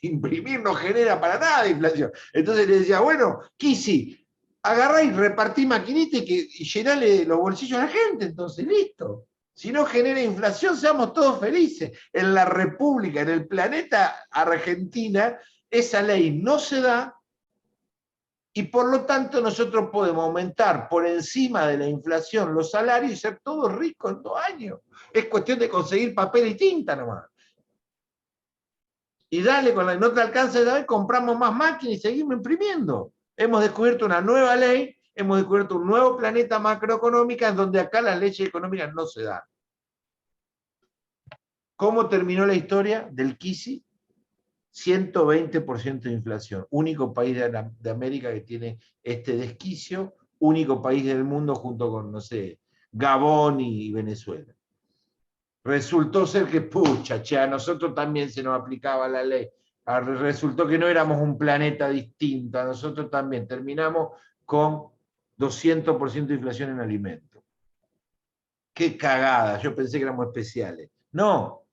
imprimir no genera para nada inflación. Entonces le decía, bueno, Kisi, agarrá y repartí maquinita y llenale los bolsillos a la gente, entonces listo. Si no genera inflación, seamos todos felices. En la República, en el planeta Argentina, esa ley no se da, Y por lo tanto nosotros podemos aumentar por encima de la inflación los salarios y ser todos ricos en 2 años. Es cuestión de conseguir papel y tinta nomás. Y dale, no te alcanza de vez, compramos más máquinas y seguimos imprimiendo. Hemos descubierto una nueva ley, hemos descubierto un nuevo planeta macroeconómico en donde acá las leyes económicas no se dan. ¿Cómo terminó la historia del Kisi? 120% de inflación. Único país de América que tiene este desquicio, único país del mundo junto con, no sé, Gabón y Venezuela. Resultó ser que, pucha, che, a nosotros también se nos aplicaba la ley. Resultó que no éramos un planeta distinto, a nosotros también. Terminamos con 200% de inflación en alimentos. Qué cagada, yo pensé que éramos especiales. No,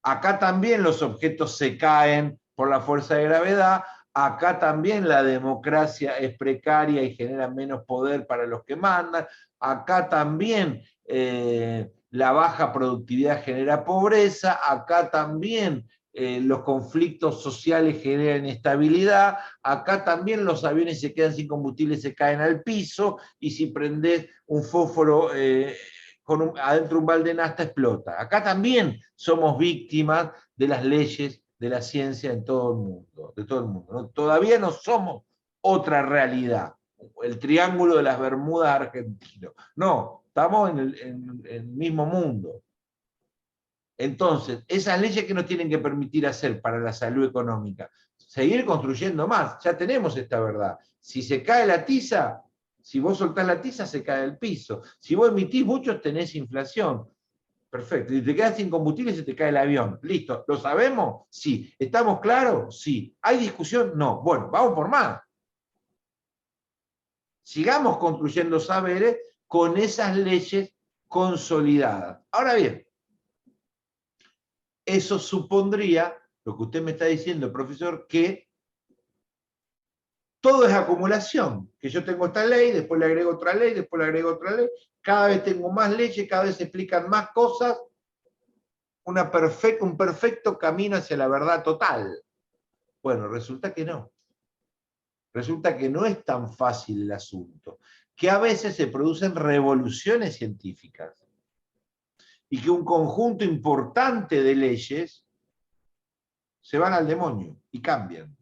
acá también los objetos se caen por la fuerza de gravedad, acá también la democracia es precaria y genera menos poder para los que mandan, acá también la baja productividad genera pobreza, acá también los conflictos sociales generan inestabilidad, acá también los aviones se quedan sin combustible y se caen al piso, y si prendés un fósforo adentro un balde de nafta explota. Acá también somos víctimas de las leyes de la ciencia en todo el mundo, de todo el mundo, ¿no? Todavía no somos otra realidad, el triángulo de las Bermudas argentino. No, estamos en el mismo mundo. Entonces, esas leyes que nos tienen que permitir hacer para la salud económica, seguir construyendo más, ya tenemos esta verdad. Si se cae la tiza, si vos soltás la tiza, se cae el piso. Si vos emitís muchos, tenés inflación. Perfecto. Si te quedas sin combustible, se te cae el avión. Listo. ¿Lo sabemos? Sí. ¿Estamos claros? Sí. ¿Hay discusión? No. Bueno, vamos por más. Sigamos construyendo saberes con esas leyes consolidadas. Ahora bien, eso supondría, lo que usted me está diciendo, profesor, que todo es acumulación, que yo tengo esta ley, después le agrego otra ley, después le agrego otra ley, cada vez tengo más leyes, cada vez se explican más cosas, un perfecto camino hacia la verdad total. Bueno, resulta que no. Resulta que no es tan fácil el asunto, que a veces se producen revoluciones científicas y que un conjunto importante de leyes se van al demonio y cambian.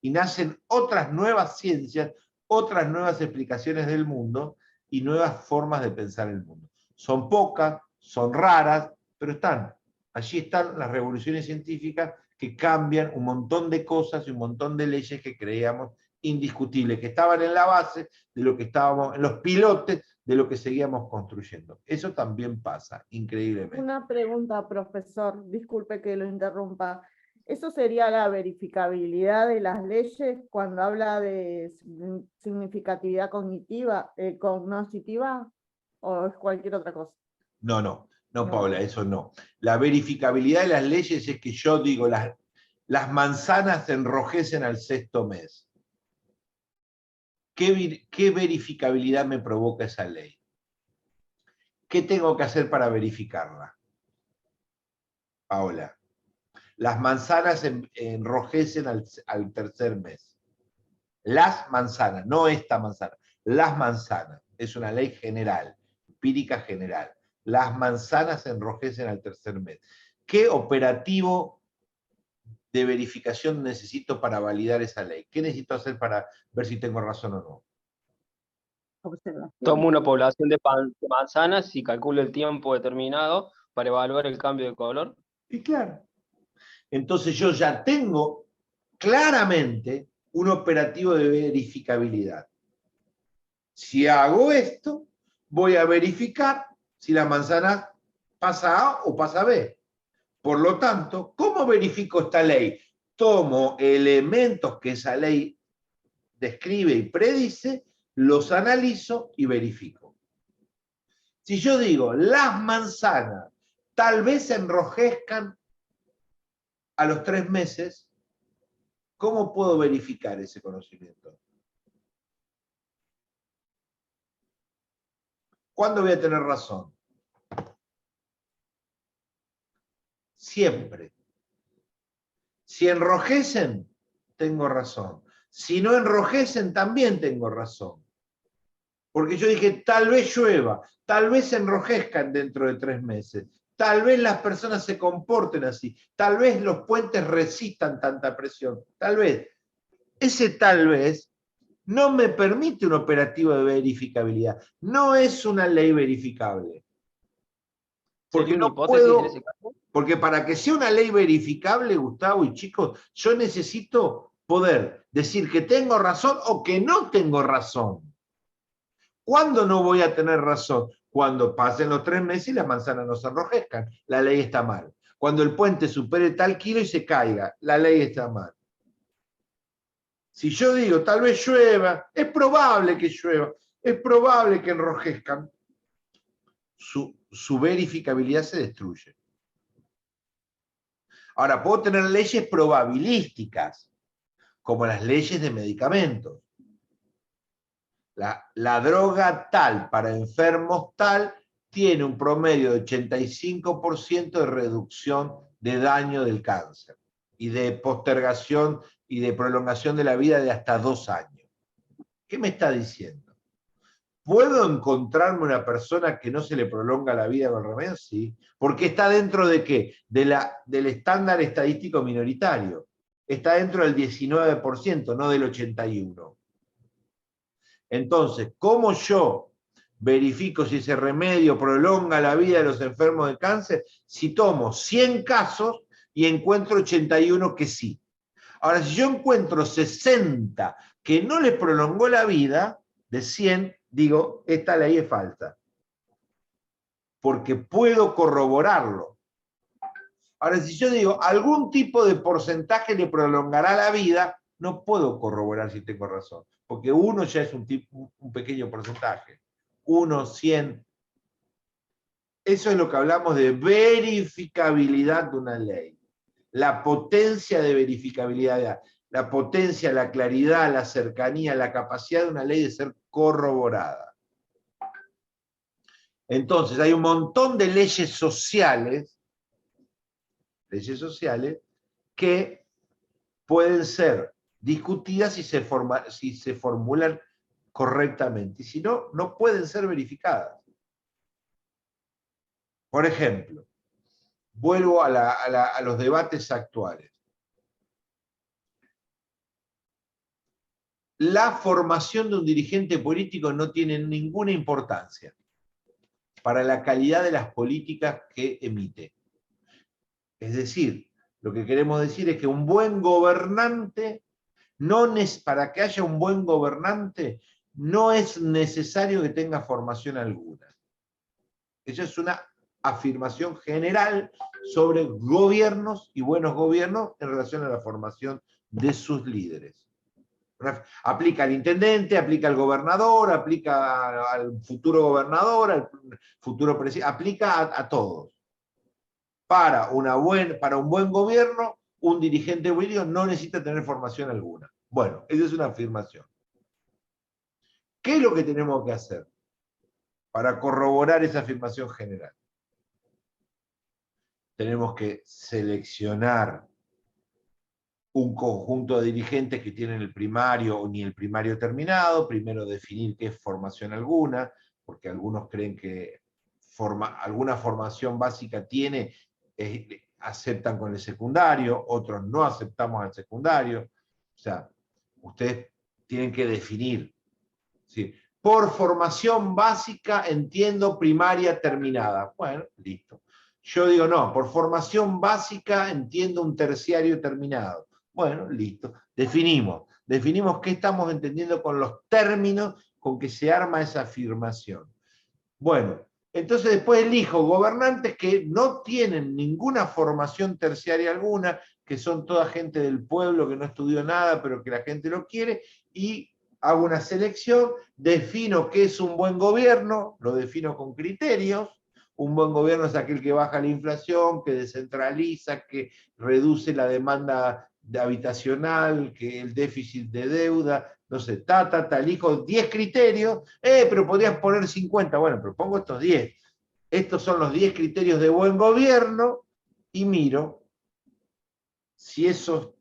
Y nacen otras nuevas ciencias, otras nuevas explicaciones del mundo y nuevas formas de pensar el mundo. Son pocas, son raras, pero están. Allí están las revoluciones científicas que cambian un montón de cosas y un montón de leyes que creíamos indiscutibles, que estaban en la base de lo que estábamos, en los pilotes de lo que seguíamos construyendo. Eso también pasa, increíblemente. Una pregunta, profesor, disculpe que lo interrumpa. ¿Eso sería la verificabilidad de las leyes cuando habla de significatividad cognitiva, cognoscitiva, o es cualquier otra cosa? No, Paula, eso no. La verificabilidad de las leyes es que yo digo, las manzanas se enrojecen al 6º mes. ¿Qué verificabilidad me provoca esa ley? ¿Qué tengo que hacer para verificarla? Paola, las manzanas enrojecen al 3.er mes. Las manzanas, no esta manzana, las manzanas. Es una ley general, empírica general. Las manzanas se enrojecen al 3.er mes. ¿Qué operativo de verificación necesito para validar esa ley? ¿Qué necesito hacer para ver si tengo razón o no? Tomo una población de manzanas y calculo el tiempo determinado para evaluar el cambio de color. Y claro. Entonces yo ya tengo claramente un operativo de verificabilidad. Si hago esto, voy a verificar si la manzana pasa A o pasa B. Por lo tanto, ¿cómo verifico esta ley? Tomo elementos que esa ley describe y predice, los analizo y verifico. Si yo digo, las manzanas tal vez se enrojezcan a los 3 meses, ¿cómo puedo verificar ese conocimiento? ¿Cuándo voy a tener razón? Siempre. Si enrojecen, tengo razón. Si no enrojecen, también tengo razón. Porque yo dije, tal vez llueva, tal vez enrojezcan dentro de 3 meses, tal vez las personas se comporten así, tal vez los puentes resistan tanta presión, tal vez. Ese tal vez no me permite un operativo de verificabilidad, no es una ley verificable. Porque ¿Sería una no hipótesis en puedo, ese caso? porque para que sea una ley verificable, Gustavo y chicos, yo necesito poder decir que tengo razón o que no tengo razón. ¿Cuándo no voy a tener razón? Cuando pasen los 3 meses y las manzanas no se enrojezcan. La ley está mal. Cuando el puente supere tal kilo y se caiga, la ley está mal. Si yo digo, tal vez llueva, es probable que llueva, es probable que enrojezcan, su verificabilidad se destruye. Ahora, puedo tener leyes probabilísticas, como las leyes de medicamentos. La droga tal para enfermos tal tiene un promedio de 85% de reducción de daño del cáncer y de postergación y de prolongación de la vida de hasta 2 años. ¿Qué me está diciendo? ¿Puedo encontrarme una persona que no se le prolonga la vida con remedio? Sí. ¿Porque está dentro de qué? Del estándar estadístico minoritario. Está dentro del 19%, no del 81%. Entonces, ¿cómo yo verifico si ese remedio prolonga la vida de los enfermos de cáncer? Si tomo 100 casos y encuentro 81 que sí. Ahora, si yo encuentro 60 que no les prolongó la vida, de 100, digo, esta ley es falsa. Porque puedo corroborarlo. Ahora, si yo digo, algún tipo de porcentaje le prolongará la vida, no puedo corroborar si tengo razón. Porque 1 ya es un pequeño porcentaje. 1, 100. Eso es lo que hablamos de verificabilidad de una ley. La potencia de verificabilidad, la potencia, la claridad, la cercanía, la capacidad de una ley de ser corroborada. Entonces, hay un montón de leyes sociales que pueden ser discutidas si se formulan correctamente. Y si no, no pueden ser verificadas. Por ejemplo, vuelvo a los debates actuales. La formación de un dirigente político no tiene ninguna importancia para la calidad de las políticas que emite. Es decir, lo que queremos decir es que un buen gobernante, para que haya un buen gobernante, no es necesario que tenga formación alguna. Esa es una afirmación general sobre gobiernos y buenos gobiernos en relación a la formación de sus líderes. Aplica al intendente, aplica al gobernador, aplica al futuro gobernador, al futuro presidente, aplica a todos. Para un buen gobierno, un dirigente político no necesita tener formación alguna. Bueno, esa es una afirmación. ¿Qué es lo que tenemos que hacer para corroborar esa afirmación general? Tenemos que seleccionar un conjunto de dirigentes que tienen el primario o ni el primario terminado, primero definir qué es formación alguna, porque algunos creen que alguna formación básica tiene, aceptan con el secundario, otros no aceptamos al secundario. O sea, ustedes tienen que definir. ¿Sí? Por formación básica entiendo primaria terminada. Bueno, listo. Yo digo, no, por formación básica entiendo un terciario terminado. Bueno, listo. Definimos qué estamos entendiendo con los términos con que se arma esa afirmación. Bueno, entonces después elijo gobernantes que no tienen ninguna formación terciaria alguna, que son toda gente del pueblo que no estudió nada, pero que la gente lo quiere, y hago una selección, defino qué es un buen gobierno, lo defino con criterios. Un buen gobierno es aquel que baja la inflación, que descentraliza, que reduce la demanda habitacional, que el déficit de deuda, no sé, elijo 10 criterios, pero podrías poner 50, bueno, pero pongo estos 10. Estos son los 10 criterios de buen gobierno y miro si esos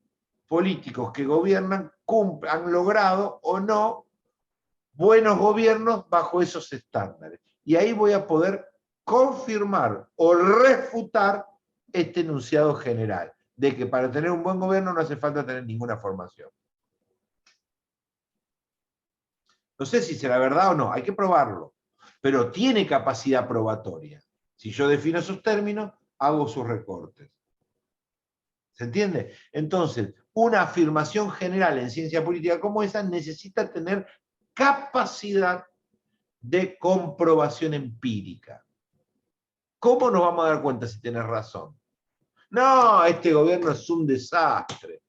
políticos que gobiernan han logrado o no buenos gobiernos bajo esos estándares. Y ahí voy a poder confirmar o refutar este enunciado general, de que para tener un buen gobierno no hace falta tener ninguna formación. No sé si será verdad o no, hay que probarlo, pero tiene capacidad probatoria. Si yo defino esos términos, hago sus recortes. ¿Se entiende? Entonces, una afirmación general en ciencia política como esa necesita tener capacidad de comprobación empírica. ¿Cómo nos vamos a dar cuenta si tenés razón? No, este gobierno es un desastre.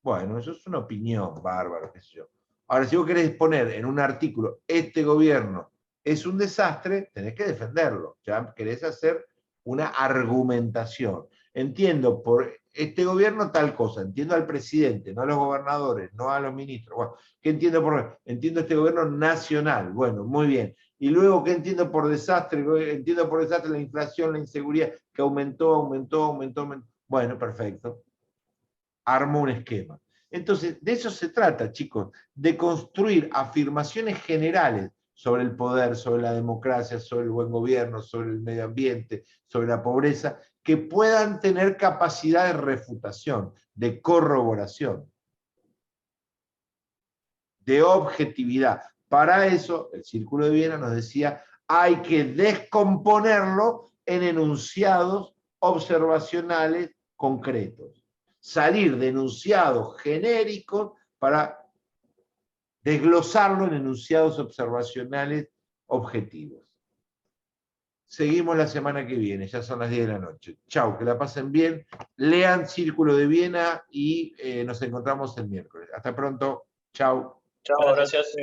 Bueno, eso es una opinión, bárbaro, qué sé yo. Ahora, si vos querés poner en un artículo, este gobierno es un desastre, tenés que defenderlo. Ya querés hacer una argumentación. Entiendo por este gobierno tal cosa, entiendo al presidente, no a los gobernadores, no a los ministros. Bueno, ¿qué entiendo por? Entiendo este gobierno nacional. Bueno, muy bien. Y luego, ¿qué entiendo por desastre? Entiendo por desastre la inflación, la inseguridad, que aumentó. Bueno, perfecto. Armo un esquema. Entonces, de eso se trata, chicos, de construir afirmaciones generales sobre el poder, sobre la democracia, sobre el buen gobierno, sobre el medio ambiente, sobre la pobreza, que puedan tener capacidad de refutación, de corroboración, de objetividad. Para eso, el Círculo de Viena nos decía, hay que descomponerlo en enunciados observacionales concretos. Salir de enunciados genéricos para desglosarlo en enunciados observacionales objetivos. Seguimos la semana que viene, ya son las 10 de la noche. Chau, que la pasen bien, lean Círculo de Viena y nos encontramos el miércoles. Hasta pronto, chau. Chao, gracias.